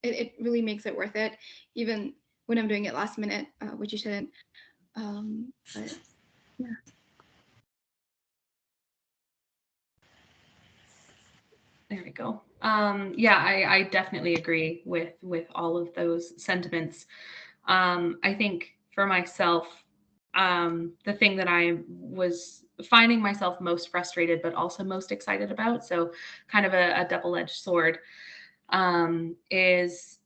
it really makes it worth it, even when I'm doing it last minute, which you shouldn't. But yeah. There we go. Yeah, I definitely agree with all of those sentiments. I think for myself, the thing that I was finding myself most frustrated, but also most excited about, so kind of a double-edged sword, is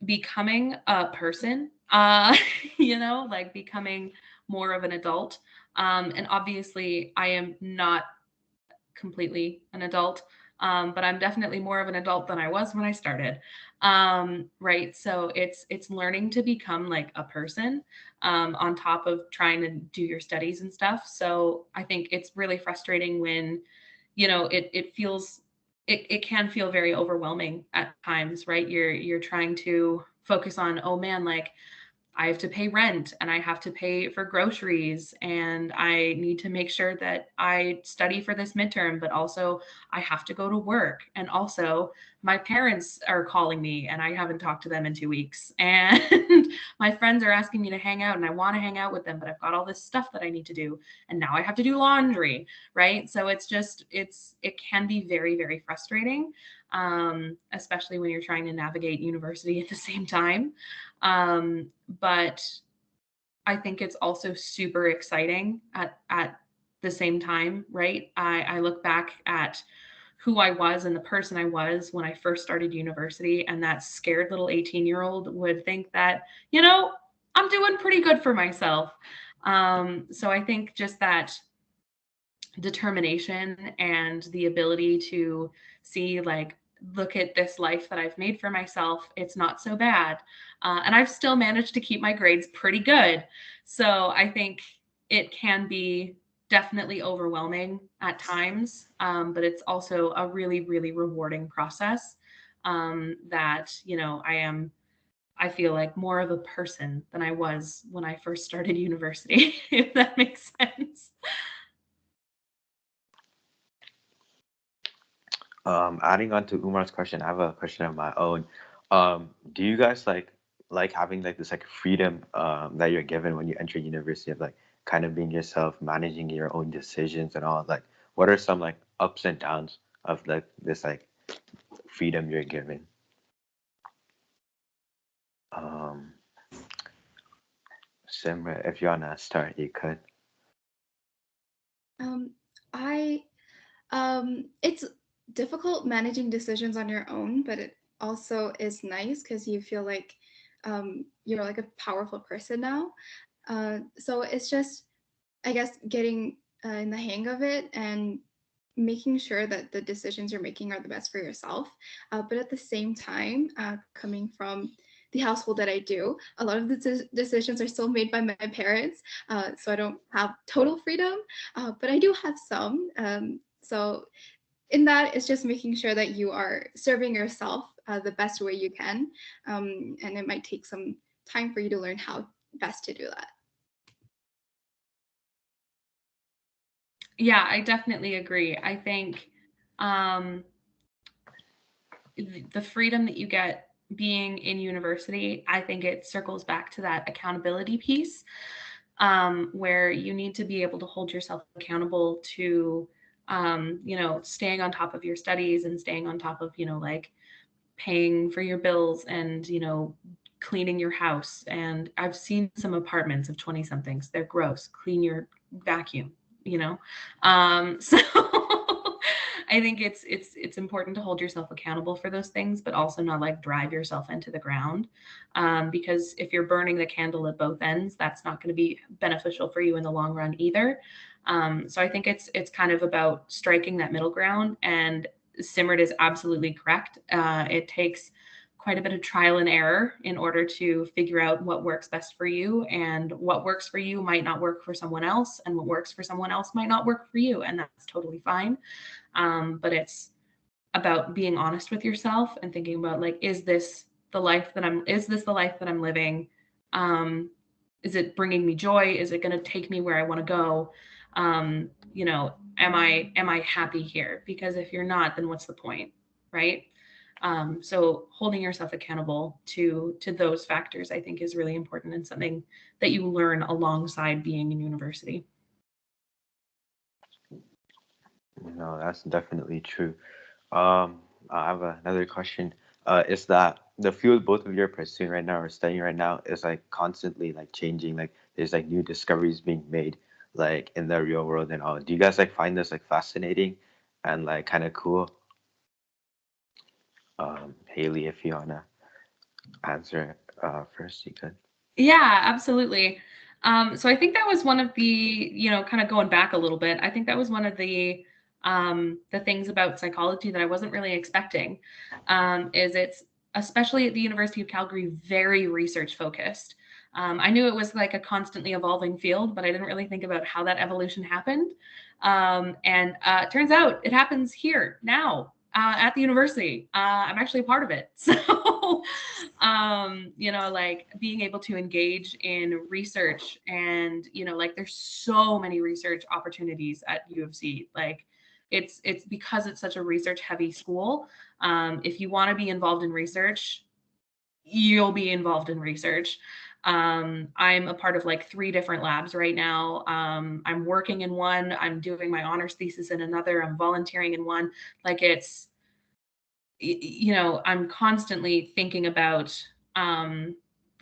becoming a person, like becoming more of an adult. And obviously, I am not completely an adult, but I'm definitely more of an adult than I was when I started. Right. So it's learning to become like a person, on top of trying to do your studies and stuff. So I think it's really frustrating when, it feels, it can feel very overwhelming at times, right? You're trying to focus on, oh man, like I have to pay rent and I have to pay for groceries and I need to make sure that I study for this midterm, but also I have to go to work. And also my parents are calling me and I haven't talked to them in 2 weeks. And my friends are asking me to hang out and I want to hang out with them, but I've got all this stuff that I need to do. And now I have to do laundry. Right. So it can be very, very frustrating, especially when you're trying to navigate university at the same time. But I think it's also super exciting at the same time, right? I look back at who I was and the person I was when I first started university, and that scared little 18-year-old would think that, I'm doing pretty good for myself. So I think just that determination and the ability to see, like, look at this life that I've made for myself, it's not so bad, and I've still managed to keep my grades pretty good. So I think it can be definitely overwhelming at times, but it's also a really, really rewarding process, that I feel like more of a person than I was when I first started university, if that makes sense. Adding on to Umar's question, I have a question of my own. Do you guys like having like this like freedom that you're given when you enter university, of like kind of being yourself, managing your own decisions and all? Like, what are some like ups and downs of like this like freedom you're given? Um, Simra, if you wanna start, you could. Um, I it's difficult managing decisions on your own, but it also is nice because you feel like you're like a powerful person now. So it's just, I guess, getting in the hang of it and making sure that the decisions you're making are the best for yourself. But at the same time, coming from the household that I do, a lot of the decisions are still made by my parents. So I don't have total freedom, but I do have some. So in that, it's just making sure that you are serving yourself the best way you can. And it might take some time for you to learn how best to do that. Yeah, I definitely agree. I think um, the freedom that you get being in university, I think it circles back to that accountability piece, where you need to be able to hold yourself accountable to, staying on top of your studies and staying on top of, like paying for your bills and, cleaning your house. And I've seen some apartments of 20 somethings. They're gross. Clean your vacuum, you know. So I think it's important to hold yourself accountable for those things, but also not like drive yourself into the ground, because if you're burning the candle at both ends, that's not going to be beneficial for you in the long run either. So I think it's kind of about striking that middle ground. And Simmered is absolutely correct. It takes quite a bit of trial and error in order to figure out what works best for you, and what works for you might not work for someone else, and what works for someone else might not work for you, and that's totally fine. But it's about being honest with yourself and thinking about, like, is this the life that I'm living? Is it bringing me joy? Is it going to take me where I want to go? You know, am I happy here? Because if you're not, then what's the point, right? So holding yourself accountable to those factors, I think, is really important, and something that you learn alongside being in university. No, that's definitely true. I have another question. Is that the field both of you are pursuing right now or studying right now is like constantly like changing? Like there's like new discoveries being made like in the real world and all. Do you guys like find this like fascinating and like kind of cool? Haley, if you wanna answer first, you could. Yeah, absolutely. So I think that was one of the, you know, kind of going back a little bit, I think that was one of the things about psychology that I wasn't really expecting, is it's, especially at the University of Calgary, very research focused. I knew it was like a constantly evolving field, but I didn't really think about how that evolution happened. And it turns out it happens here now, at the university. I'm actually a part of it. So, you know, like being able to engage in research, and, you know, like there's so many research opportunities at U of C. Like it's because it's such a research heavy school. If you want to be involved in research, you'll be involved in research. I'm a part of like 3 different labs right now. I'm working in one, I'm doing my honors thesis in another, I'm volunteering in one. Like it's, you know, I'm constantly thinking about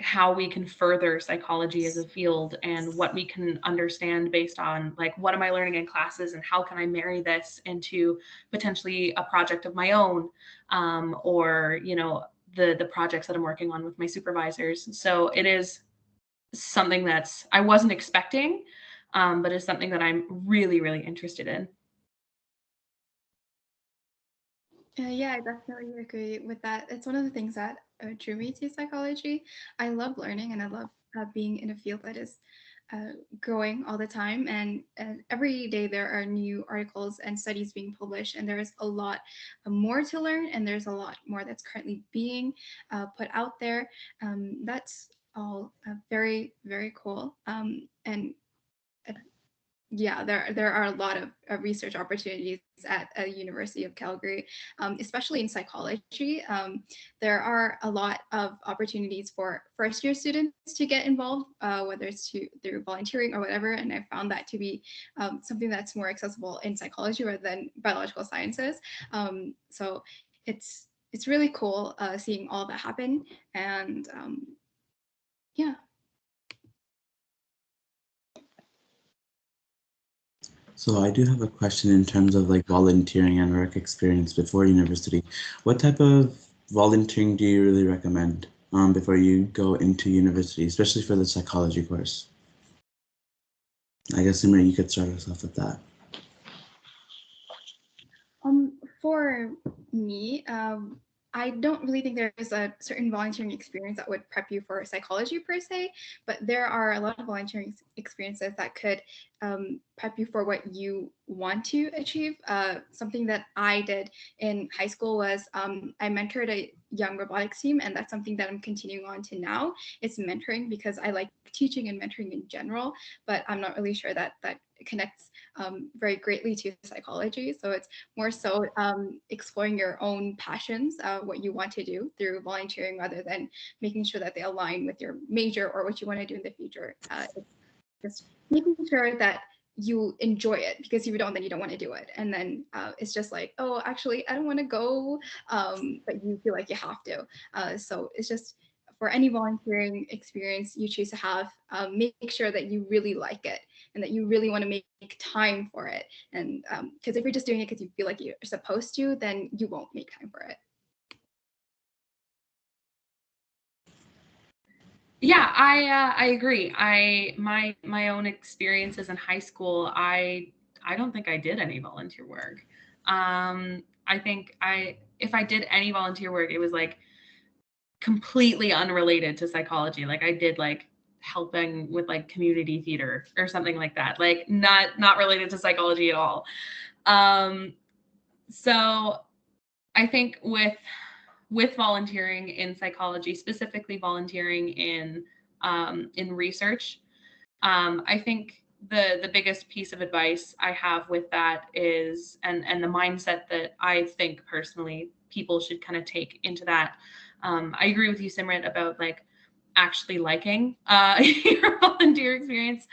how we can further psychology as a field, and what we can understand based on, like, what am I learning in classes, and how can I marry this into potentially a project of my own, or, you know, the projects that I'm working on with my supervisors. So it is something that's I wasn't expecting, but it's something that I'm really, really interested in. Yeah, I definitely agree with that. It's one of the things that drew me to psychology. I love learning, and I love being in a field that is growing all the time. And every day there are new articles and studies being published, and there is a lot more to learn, and there's a lot more that's currently being put out there. That's all very, very cool. And uh, yeah, there are a lot of research opportunities at the University of Calgary, especially in psychology. There are a lot of opportunities for first year students to get involved, whether it's through volunteering or whatever. And I found that to be something that's more accessible in psychology rather than biological sciences. So it's really cool seeing all that happen. And yeah. So I do have a question in terms of like volunteering and work experience before university. What type of volunteering do you really recommend before you go into university, especially for the psychology course? I guess Simran, you could start us off with that. For me, I don't really think there is a certain volunteering experience that would prep you for psychology per se, but there are a lot of volunteering experiences that could prep you for what you want to achieve. Something that I did in high school was I mentored a young robotics team, and that's something that I'm continuing on to now. It's mentoring because I like teaching and mentoring in general, but I'm not really sure that that connects very greatly to psychology. So it's more so exploring your own passions, what you want to do through volunteering, rather than making sure that they align with your major or what you want to do in the future. It's just making sure that you enjoy it, because if you don't, then you don't want to do it. And then it's just like, oh, actually, I don't want to go, but you feel like you have to. So it's just for any volunteering experience you choose to have, make sure that you really like it and that you really want to make time for it. And because if you're just doing it because you feel like you're supposed to, then you won't make time for it. Yeah, I agree. My own experiences in high school, I don't think I did any volunteer work. I think if I did any volunteer work, it was like completely unrelated to psychology. Like I did like helping with like community theater or something like that. Like not related to psychology at all. So I think with volunteering in psychology, specifically volunteering in research, I think the biggest piece of advice I have with that is, and the mindset that I think personally people should kind of take into that. I agree with you, Simran, about like actually liking your volunteer experience,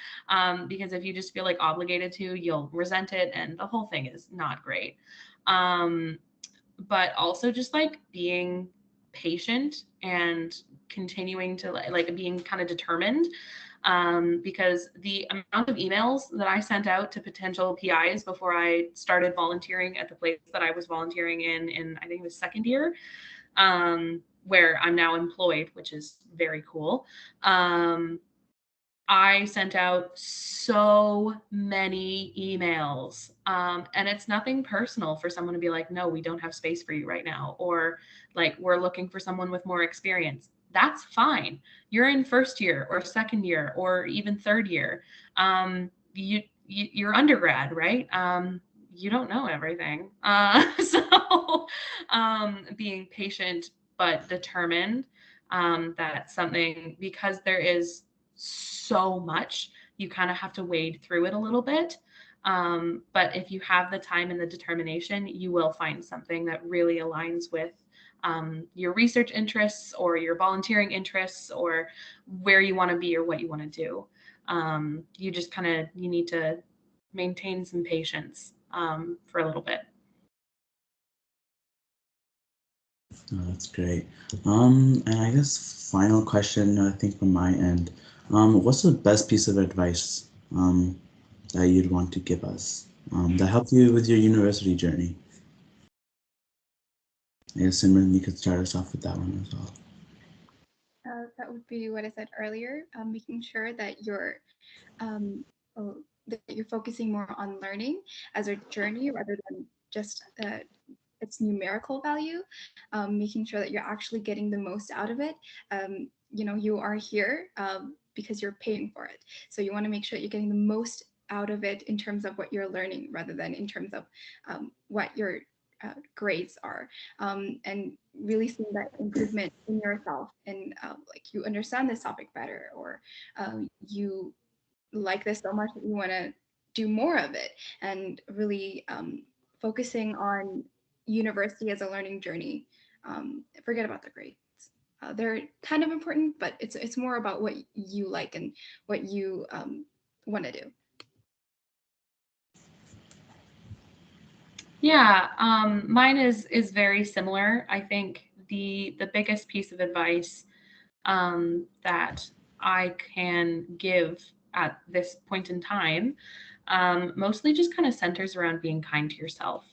because if you just feel like obligated to, you'll resent it, and the whole thing is not great. But also just like being patient and continuing to like being kind of determined, because the amount of emails that I sent out to potential PIs before I started volunteering at the place that I was volunteering in I think it was second year, where I'm now employed, which is very cool. I sent out so many emails, and it's nothing personal for someone to be like, no, we don't have space for you right now, or like, we're looking for someone with more experience. That's fine. You're in first year or second year or even third year. You're undergrad, right? You don't know everything. So being patient but determined, that's something, because there is so much, you kind of have to wade through it a little bit. But if you have the time and the determination, you will find something that really aligns with your research interests or your volunteering interests or where you want to be or what you want to do. You just you need to maintain some patience for a little bit. Oh, that's great. And I guess final question, I think from my end, what's the best piece of advice that you'd want to give us that helped you with your university journey? I guess Simran, you could start us off with that one as well. That would be what I said earlier, making sure that that you're focusing more on learning as a journey rather than just its numerical value, making sure that you're actually getting the most out of it. You are here because you're paying for it. So you want to make sure you're getting the most out of it in terms of what you're learning rather than in terms of what your grades are, and really seeing that improvement in yourself, and like you understand this topic better, or you like this so much that you want to do more of it, and really focusing on university as a learning journey. Forget about the grades. They're kind of important, but it's more about what you like and what you want to do. Yeah, mine is very similar. I think the biggest piece of advice that I can give at this point in time, mostly just kind of centers around being kind to yourself,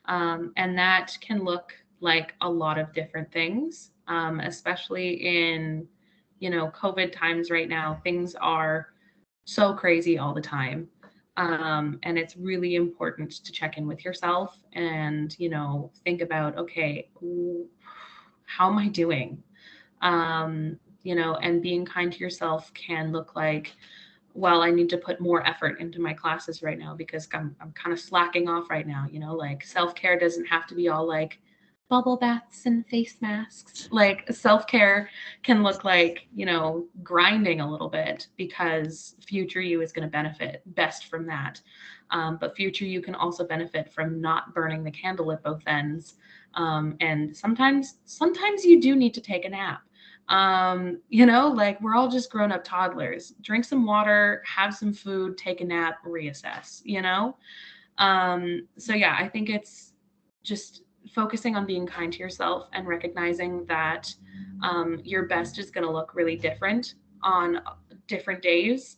and that can look like a lot of different things, especially in COVID times right now. Things are so crazy all the time. And it's really important to check in with yourself and, think about, okay, how am I doing? And being kind to yourself can look like, well, I need to put more effort into my classes right now because I'm kind of slacking off right now. Like self-care doesn't have to be all like bubble baths and face masks. Like self-care can look like, grinding a little bit, because future you is going to benefit best from that. But future you can also benefit from not burning the candle at both ends. And sometimes you do need to take a nap. Like we're all just grown up toddlers. Drink some water, have some food, take a nap, reassess, So yeah, I think it's just focusing on being kind to yourself and recognizing that your best is going to look really different on different days.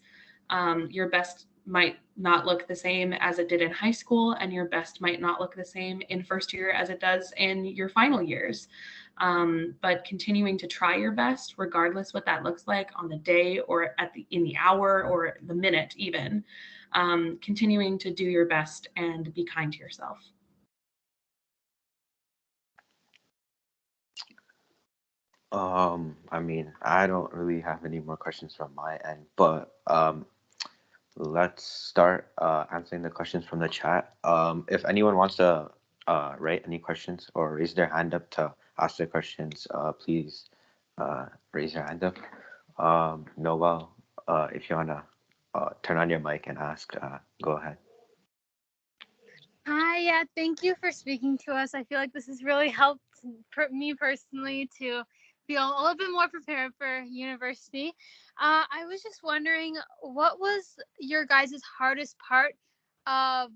Your best might not look the same as it did in high school, and your best might not look the same in first year as it does in your final years. But continuing to try your best, regardless what that looks like on the day or in the hour or the minute even, continuing to do your best and be kind to yourself. I mean, I don't really have any more questions from my end, but let's start answering the questions from the chat. If anyone wants to write any questions or raise their hand up to ask their questions, please raise your hand up. Noel, if you want to turn on your mic and ask, go ahead. Hi, yeah, thank you for speaking to us. I feel like this has really helped me personally to feel a little bit more prepared for university. I was just wondering, what was your guys' hardest part of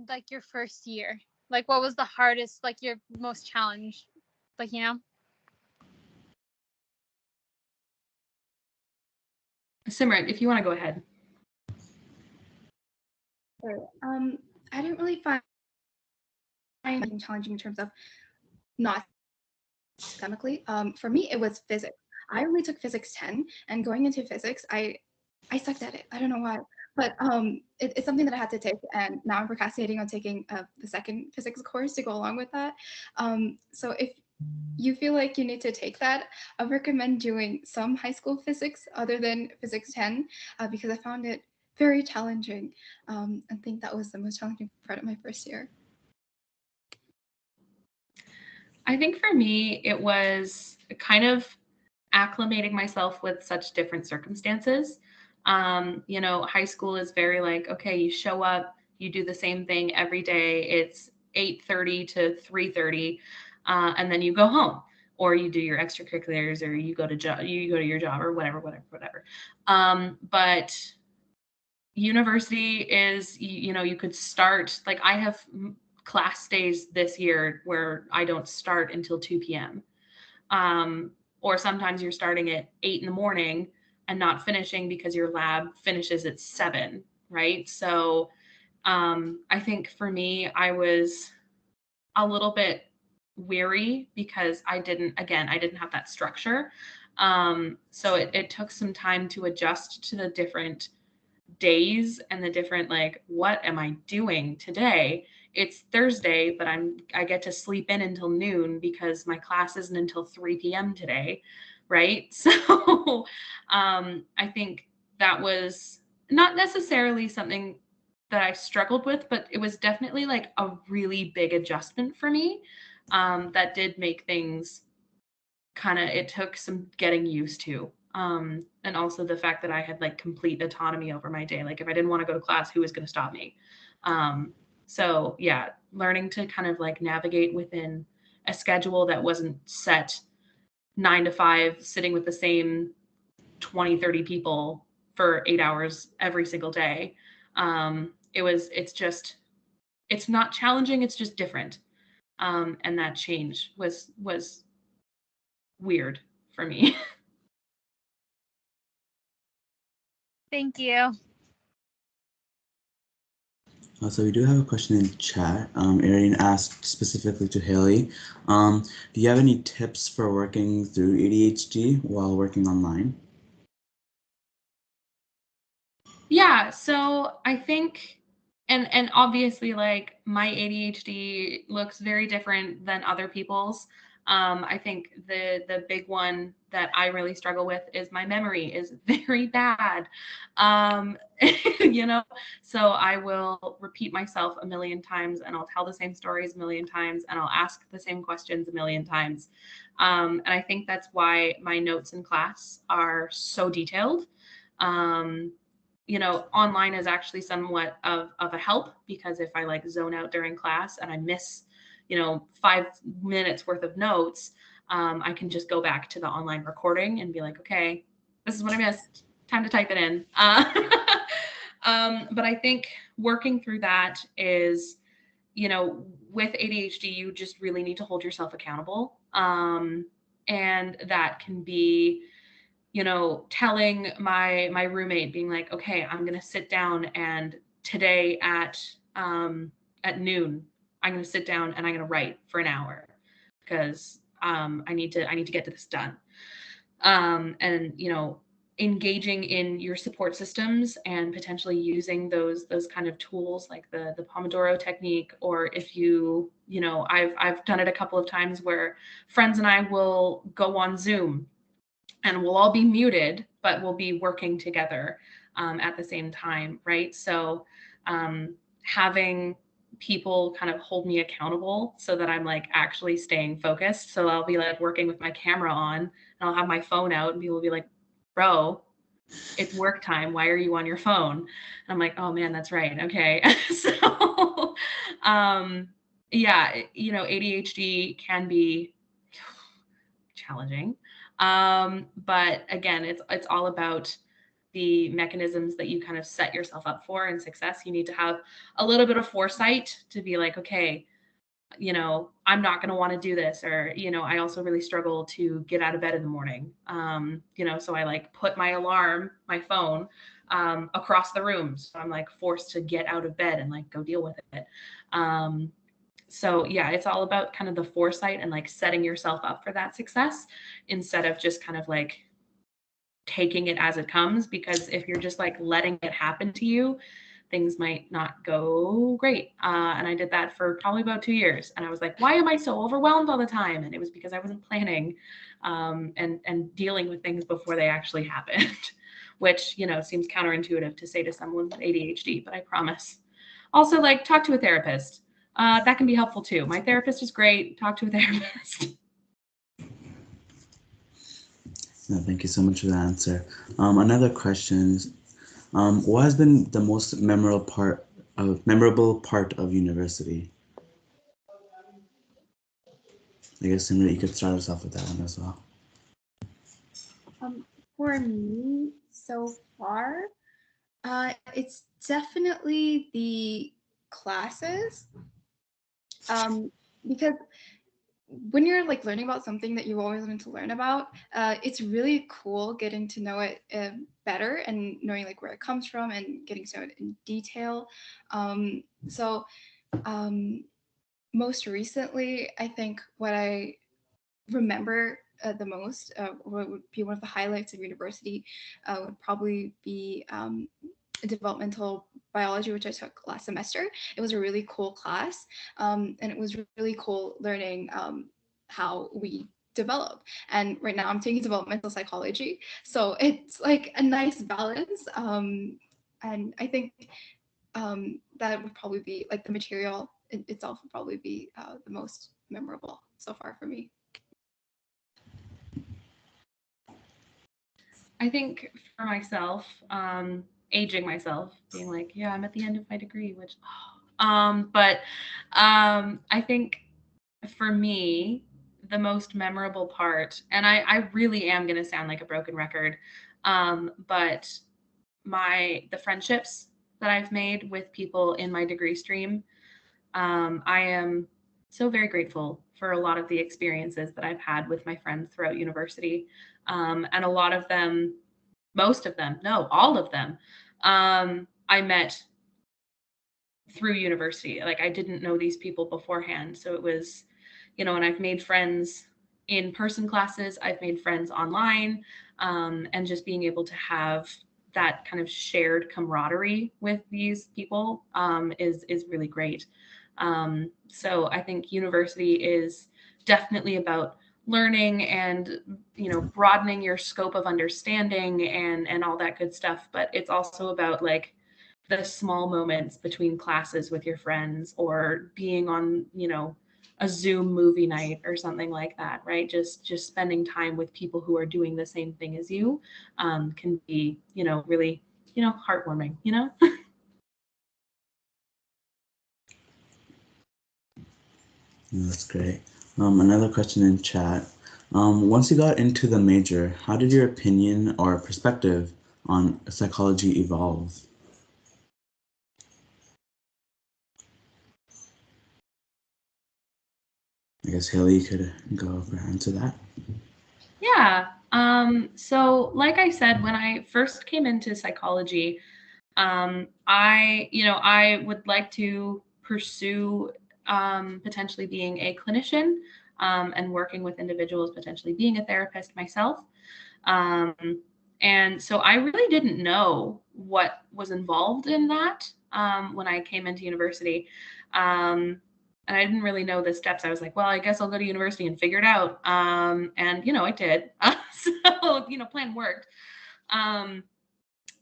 like your first year? Like, what was the hardest, like your most challenge? Like, you know? Simran, if you want to go ahead. Sure. I didn't really find it challenging in terms of not academically. For me, it was physics. I only took physics 10, and going into physics, I sucked at it. I don't know why, but it's something that I had to take, and now I'm procrastinating on taking the second physics course to go along with that. So if you feel like you need to take that, I recommend doing some high school physics other than physics 10, because I found it very challenging. I think that was the most challenging part of my first year. I think for me, it was kind of acclimating myself with such different circumstances. You know, high school is very like, okay, you show up, you do the same thing every day. It's 8:30 to 3:30, and then you go home, or you do your extracurriculars, or you go to your job, or whatever. But university is, you know, you could start, like I have class days this year where I don't start until 2 p.m. Or sometimes you're starting at 8 in the morning and not finishing because your lab finishes at 7, right? So I think for me, I was a little bit weary because I didn't have that structure. So it took some time to adjust to the different days and the different, like, what am I doing today? It's Thursday, but I get to sleep in until noon because my class isn't until 3 p.m. today, right? So I think that was not necessarily something that I struggled with, but it was definitely like a really big adjustment for me. That did make things it took some getting used to. And also the fact that I had like complete autonomy over my day. Like if I didn't want to go to class, who was going to stop me? So yeah, learning to kind of like navigate within a schedule that wasn't set 9 to 5, sitting with the same 20, 30 people for 8 hours every single day. It's not challenging. It's just different. And that change was weird for me. Thank you. So we do have a question in the chat. Erin asked specifically to Haley, do you have any tips for working through ADHD while working online? Yeah, so I think, and obviously, like my ADHD looks very different than other people's. I think the big one that I really struggle with is my memory is very bad. You know, so I will repeat myself a million times, and I'll tell the same stories a million times, and I'll ask the same questions a million times. And I think that's why my notes in class are so detailed. You know, online is actually somewhat of a help, because if I like zone out during class and I miss, you know, 5 minutes worth of notes, I can just go back to the online recording and be like, okay, this is what I missed. Time to type it in. But I think working through that is, with ADHD, you just really need to hold yourself accountable. And that can be, telling my roommate, being like, okay, I'm going to sit down, and today at noon, I'm going to sit down and I'm going to write for an hour because I need to get this done. And engaging in your support systems and potentially using those kind of tools like the Pomodoro Technique, or if I've done it a couple of times where friends and I will go on Zoom and we'll all be muted, but we'll be working together at the same time, right? So having people kind of hold me accountable so that I'm like actually staying focused. So I'll be like working with my camera on and I'll have my phone out and people will be like, bro, it's work time. Why are you on your phone? And I'm like, oh man, that's right. Okay. So ADHD can be challenging. But again, it's all about the mechanisms that you kind of set yourself up for in success. You need to have a little bit of foresight to be like, okay, I'm not going to want to do this. Or, I also really struggle to get out of bed in the morning. So I like put my alarm, my phone, across the room. So I'm like forced to get out of bed and like go deal with it. So yeah, it's all about kind of the foresight and like setting yourself up for that success instead of just kind of like taking it as it comes, because if you're just like letting it happen to you, things might not go great. And I did that for probably about 2 years. And I was like, why am I so overwhelmed all the time? And it was because I wasn't planning and dealing with things before they actually happened, which, seems counterintuitive to say to someone with ADHD, but I promise. Also, like, talk to a therapist. That can be helpful too. My therapist is great. Talk to a therapist. No, thank you so much for the answer. Another question is, what has been the most memorable part of university? I guess Simran, you could start us off with that one as well. For me, so far, it's definitely the classes, because when you're like learning about something that you've always wanted to learn about, it's really cool getting to know it better and knowing like where it comes from and getting to know it in detail. Most recently, I think what I remember the most, what would be one of the highlights of university, would probably be Developmental Biology, which I took last semester. It was a really cool class, and it was really cool learning how we develop. And right now I'm taking developmental psychology, so it's like a nice balance. And I think that would probably be like the material itself would probably be the most memorable so far for me. I think for myself, aging myself, being like, yeah, I'm at the end of my degree, which, but I think for me, the most memorable part, and I really am going to sound like a broken record, but the friendships that I've made with people in my degree stream, I am so very grateful for a lot of the experiences that I've had with my friends throughout university. And a lot of them, most of them, no, all of them, I met through university. Like I didn't know these people beforehand. So it was, and I've made friends in person classes, I've made friends online, and just being able to have that kind of shared camaraderie with these people is really great. So I think university is definitely about learning and broadening your scope of understanding and all that good stuff, but it's also about like the small moments between classes with your friends, or being on a Zoom movie night or something like that, right? Just spending time with people who are doing the same thing as you can be really heartwarming. That's great. Another question in chat. Once you got into the major, how did your opinion or perspective on psychology evolve? I guess Haley could go for answer that. Yeah. So like I said, when I first came into psychology, I would like to pursue potentially being a clinician and working with individuals, potentially being a therapist myself. Um, and so I really didn't know what was involved in that when I came into university. And I didn't really know the steps. I was like, well, I guess I'll go to university and figure it out. And, I did. So, plan worked. Um,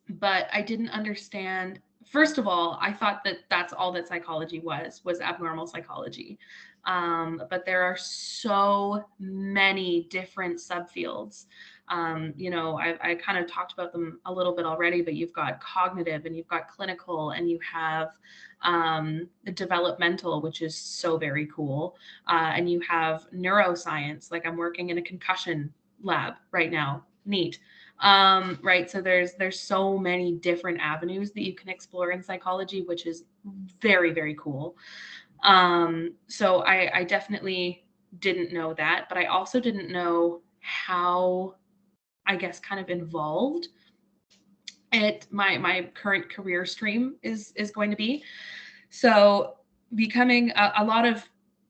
but I didn't understand. First of all, I thought that that's all that psychology was abnormal psychology. But there are so many different subfields. I kind of talked about them a little bit already, but you've got cognitive and you've got clinical and you have the developmental, which is so very cool. And you have neuroscience, like I'm working in a concussion lab right now. Neat. Right, so there's so many different avenues that you can explore in psychology, which is very, very cool. So I definitely didn't know that, but I also didn't know how, I guess, kind of involved my current career stream is going to be. So becoming a lot of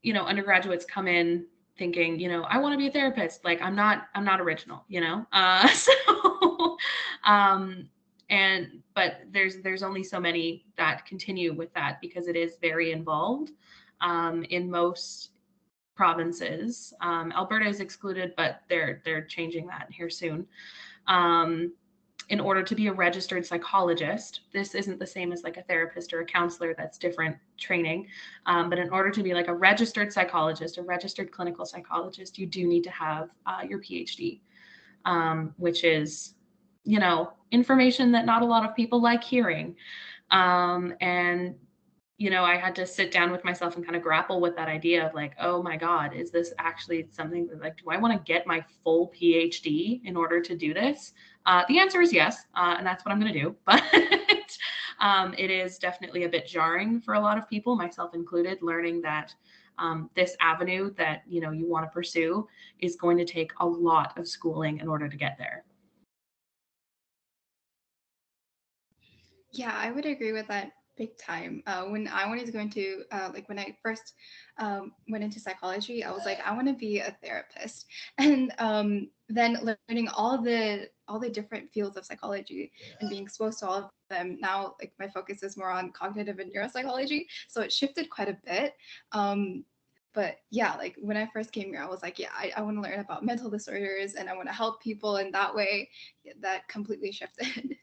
undergraduates come in thinking, I want to be a therapist. Like I'm not original, so but there's only so many that continue with that because it is very involved in most provinces. Alberta is excluded, but they're changing that here soon. In order to be a registered psychologist, this isn't the same as like a therapist or a counselor, that's different training. But in order to be like a registered psychologist, a registered clinical psychologist, you do need to have your PhD, which is, information that not a lot of people like hearing. And I had to sit down with myself and kind of grapple with that idea of like, oh my God, is this actually something that like, do I want to get my full PhD in order to do this? The answer is yes, and that's what I'm going to do. But it is definitely a bit jarring for a lot of people, myself included, learning that this avenue that you want to pursue is going to take a lot of schooling in order to get there. Yeah, I would agree with that big time. When I wanted to go into, when I first went into psychology, I was like, I want to be a therapist, and then learning all the different fields of psychology and being exposed to all of them. Now, like my focus is more on cognitive and neuropsychology, so it shifted quite a bit. But yeah, like when I first came here, I was like, yeah, I want to learn about mental disorders and I want to help people in that way. That completely shifted.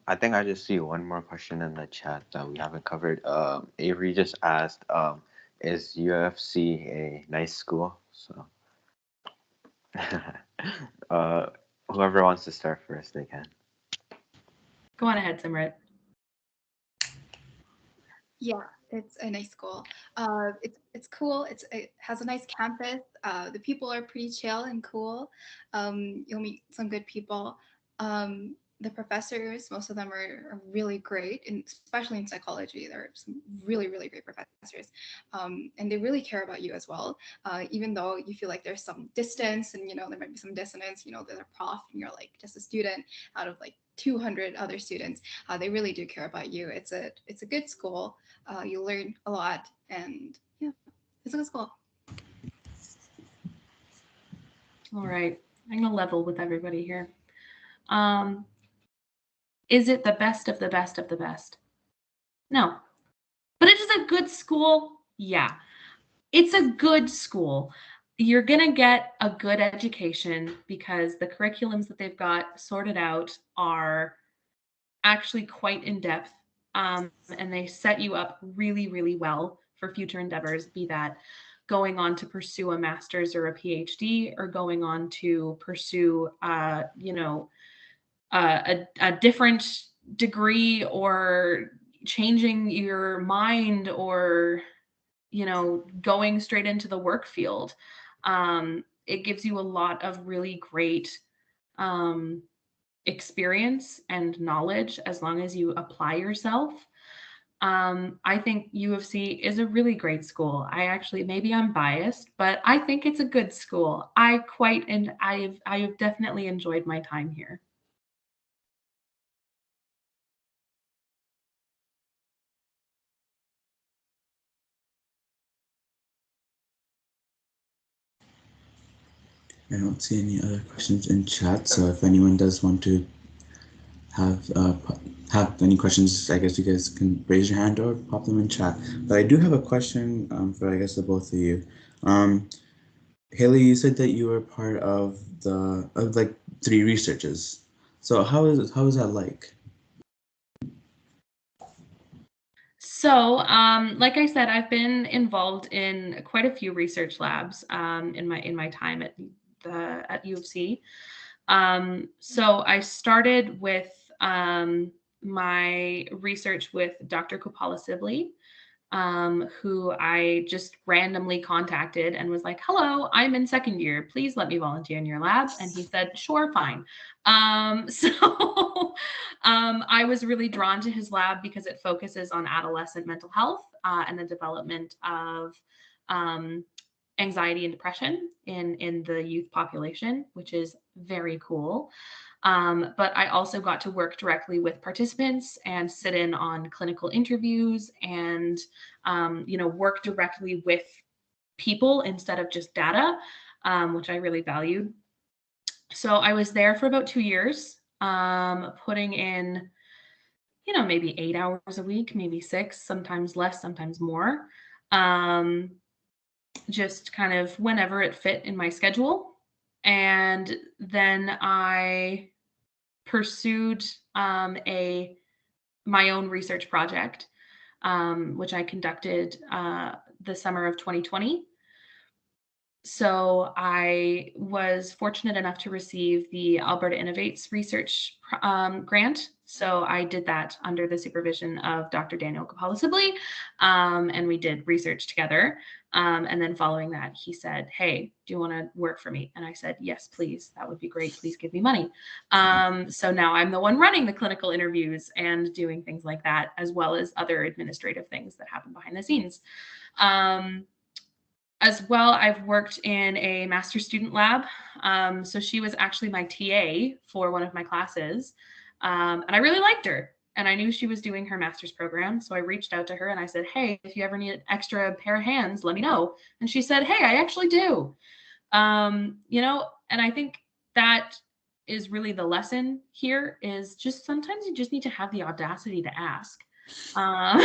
I think I just see one more question in the chat that we haven't covered. Avery just asked, is UFC a nice school? So, uh, whoever wants to start first, they can. Go on ahead, Simrit. Yeah, it's a nice school. It's cool. It has a nice campus. The people are pretty chill and cool. You'll meet some good people. The professors, most of them are really great, and especially in psychology, there are some really, really great professors. And they really care about you as well. Even though you feel like there's some distance and, there might be some dissonance, they're a prof and you're like just a student out of like 200 other students. They really do care about you. It's a good school. You learn a lot, and yeah, it's a good school. All right, I'm gonna level with everybody here. Is it the best of the best of the best? No. But it is a good school? Yeah. It's a good school. You're going to get a good education because the curriculums that they've got sorted out are actually quite in depth, and they set you up really, really well for future endeavors, be that going on to pursue a master's or a PhD or going on to pursue, a different degree or changing your mind or going straight into the work field. It gives you a lot of really great experience and knowledge as long as you apply yourself. I think U of C is a really great school. I actually, maybe I'm biased, but I think it's a good school. I've definitely enjoyed my time here. I don't see any other questions in chat, so if anyone does want to have any questions, I guess you guys can raise your hand or pop them in chat. But I do have a question for, I guess, the both of you. Haley, you said that you were part of like 3 researches. So how is that like? So, like I said, I've been involved in quite a few research labs in my time at U of C. So I started with my research with Dr. Kopala Sibley, who I just randomly contacted and was like, "Hello, I'm in second year. Please let me volunteer in your lab." And he said, "Sure, fine." So I was really drawn to his lab because it focuses on adolescent mental health and the development of anxiety and depression in the youth population, which is very cool. But I also got to work directly with participants and sit in on clinical interviews and, work directly with people instead of just data, which I really valued. So I was there for about 2 years, putting in, maybe 8 hours a week, maybe 6, sometimes less, sometimes more. Just kind of whenever it fit in my schedule. And then I pursued my own research project, which I conducted the summer of 2020. So I was fortunate enough to receive the Alberta Innovates Research grant. So I did that under the supervision of Dr. Daniel Kopala Sibley, and we did research together. And then following that, he said, "Hey, do you want to work for me?" And I said, "Yes, please. That would be great. Please give me money." So now I'm the one running the clinical interviews and doing things like that, as well as other administrative things that happen behind the scenes. As well, I've worked in a master's student lab. So she was actually my TA for one of my classes. And I really liked her. And I knew she was doing her master's program. So I reached out to her and I said, "Hey, if you ever need an extra pair of hands, let me know." And she said, "Hey, I actually do." And I think that is really the lesson here is just sometimes you just need to have the audacity to ask. And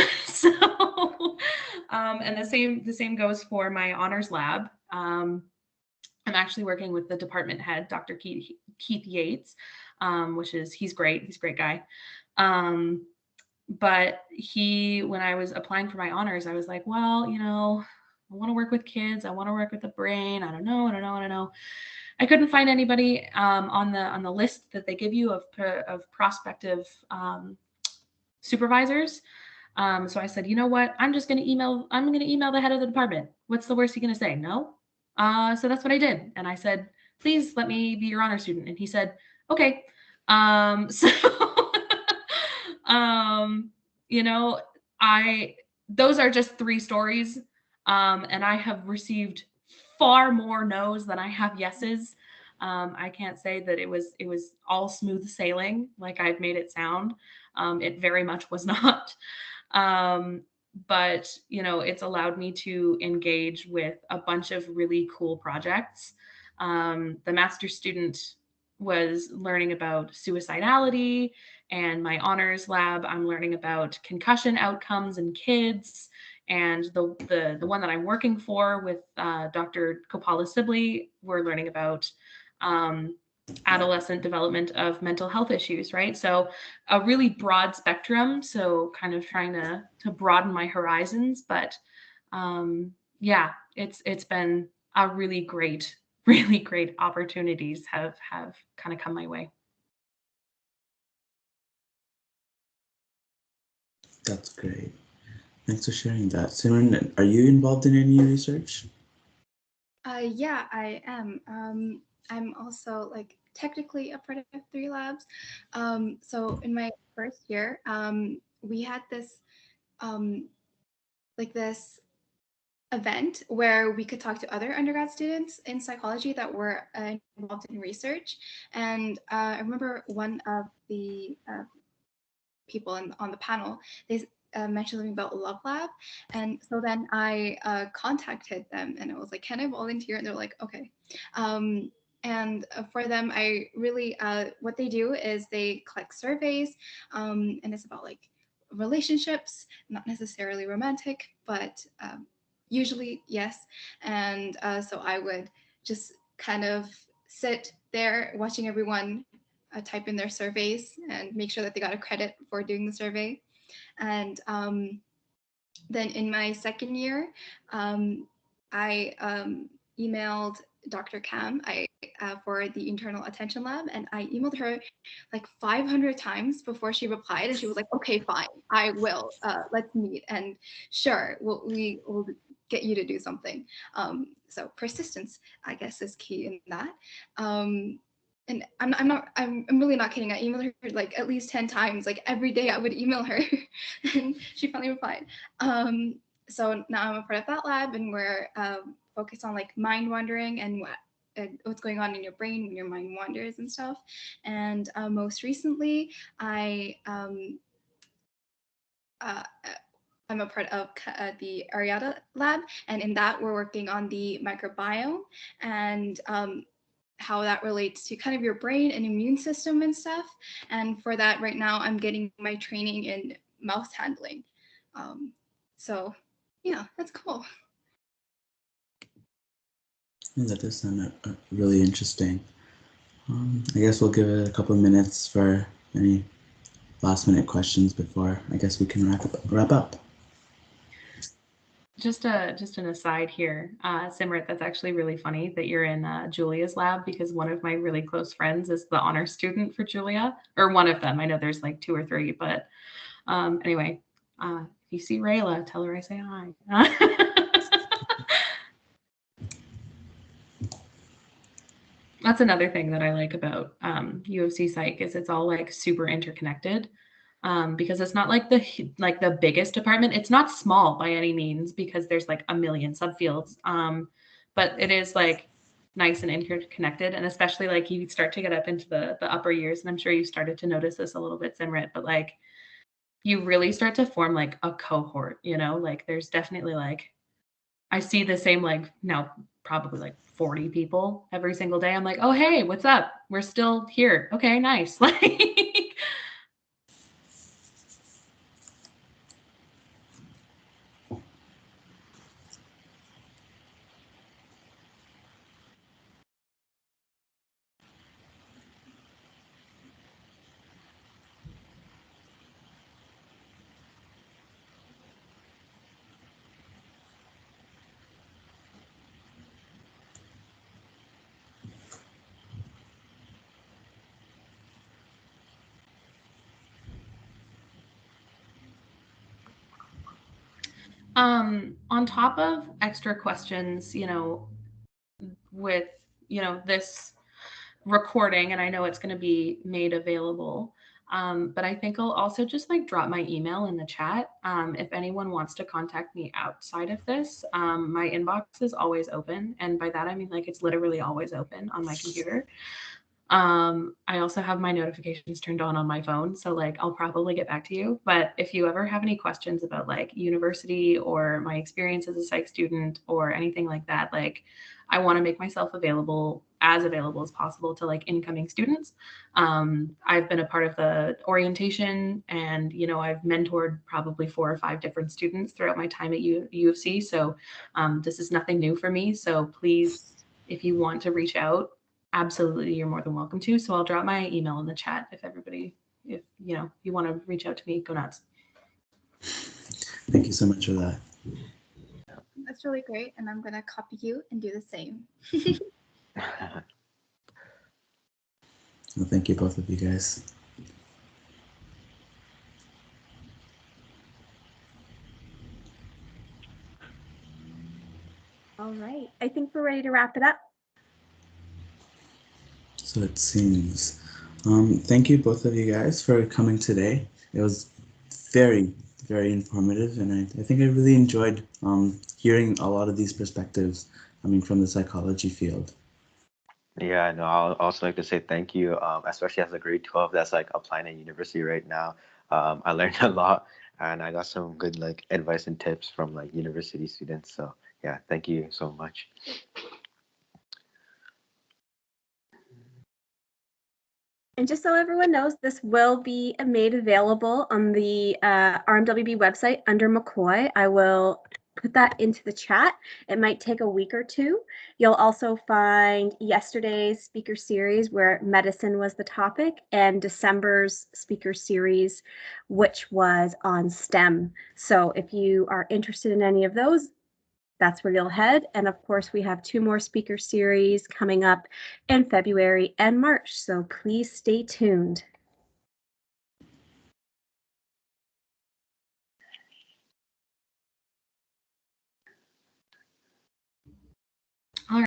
the same goes for my honors lab. I'm actually working with the department head, Dr. Keith Yates, he's great. He's a great guy. But when I was applying for my honors, I was like, well, I want to work with kids. I want to work with the brain. I don't know. I couldn't find anybody on the list that they give you of prospective supervisors. So I said, "You know what? I'm going to email the head of the department. What's the worst he's going to say? No." So that's what I did. And I said, "Please let me be your honor student." And he said, "Okay." So, those are just 3 stories. And I have received far more no's than I have yeses. I can't say that it was all smooth sailing like I've made it sound. It very much was not. But it's allowed me to engage with a bunch of really cool projects. The master's student was learning about suicidality, and my honors lab, I'm learning about concussion outcomes in kids. And the one that I'm working for with Dr. Kopala Sibley, we're learning about adolescent development of mental health issues, right? So a really broad spectrum. So kind of trying to broaden my horizons, but it's been a really great opportunities have kind of come my way. That's great. Thanks for sharing that. Simran, are you involved in any research? Yeah, I am. I'm also like technically a part of 3 labs. So in my first year, we had this like this event where we could talk to other undergrad students in psychology that were involved in research. And I remember one of the people on the panel, they mentioned something about Love Lab. And so then I contacted them and I was like, can I volunteer? And they're like, okay. And for them, I really, what they do is they collect surveys, and it's about like relationships, not necessarily romantic, but usually yes. And so I would just kind of sit there watching everyone type in their surveys and make sure that they got a credit for doing the survey. And then in my second year, I emailed Dr. Cam for the internal attention lab, and I emailed her like 500 times before she replied, and she was like, "Okay, fine, I will. Let's meet, and sure, we will get you to do something." So persistence, I guess, is key in that. And I'm really not kidding. I emailed her like at least 10 times, like every day I would email her, and she finally replied. So now I'm a part of that lab, and we're focused on like mind wandering and what's going on in your brain when your mind wanders and stuff. And most recently, uh, I'm a part of the Ariada lab, and in that we're working on the microbiome and how that relates to kind of your brain and immune system and stuff. And for that, right now, I'm getting my training in mouse handling. So yeah, that's cool. That does sound really interesting. I guess we'll give it a couple of minutes for any last minute questions before I guess we can wrap up. Just an aside here, Simrit, that's actually really funny that you're in Julia's lab, because one of my really close friends is the honor student for Julia, or one of them. I know there's like 2 or 3, but anyway, if you see Rayla, tell her I say hi. That's another thing that I like about U of C Psych is it's all like super interconnected. Because it's not like the biggest department. It's not small by any means because there's like a million subfields. But it is like nice and interconnected, and especially like you start to get up into the upper years, and I'm sure you started to notice this a little bit, Simrit, but like you really start to form like a cohort, you know, like there's definitely like I see the same like now probably like 40 people every single day. I'm like, oh hey, what's up? We're still here. Okay, nice. Like on top of extra questions, you know, with, you know, this recording, and I know it's going to be made available. But I think I'll also just like drop my email in the chat. If anyone wants to contact me outside of this, my inbox is always open. And by that, I mean like it's literally always open on my computer. I also have my notifications turned on my phone, so like I'll probably get back to you. But if you ever have any questions about like university or my experience as a psych student or anything like that, like I want to make myself available as possible to like incoming students. I've been a part of the orientation, and you know I've mentored probably 4 or 5 different students throughout my time at U of C. So this is nothing new for me. So please, if you want to reach out, absolutely, you're more than welcome to. So I'll drop my email in the chat if you know, you want to reach out to me, go nuts. Thank you so much for that. That's really great, and I'm gonna copy you and do the same. Well, thank you, both of you guys. All right. I think we're ready to wrap it up. So it seems. Thank you, both of you guys, for coming today. It was very, very informative, and I think I really enjoyed hearing a lot of these perspectives coming from the psychology field. Yeah, no, I'll also like to say thank you, especially as a grade 12 that's like applying at university right now. I learned a lot and I got some good like advice and tips from like university students. So yeah, thank you so much. And just so everyone knows, this will be made available on the RMWB website under MACOY. I will put that into the chat. It might take a week or two. You'll also find yesterday's speaker series where medicine was the topic, and December's speaker series, which was on STEM. So if you are interested in any of those, that's where you'll head. And of course, we have 2 more speaker series coming up in February and March. So please stay tuned.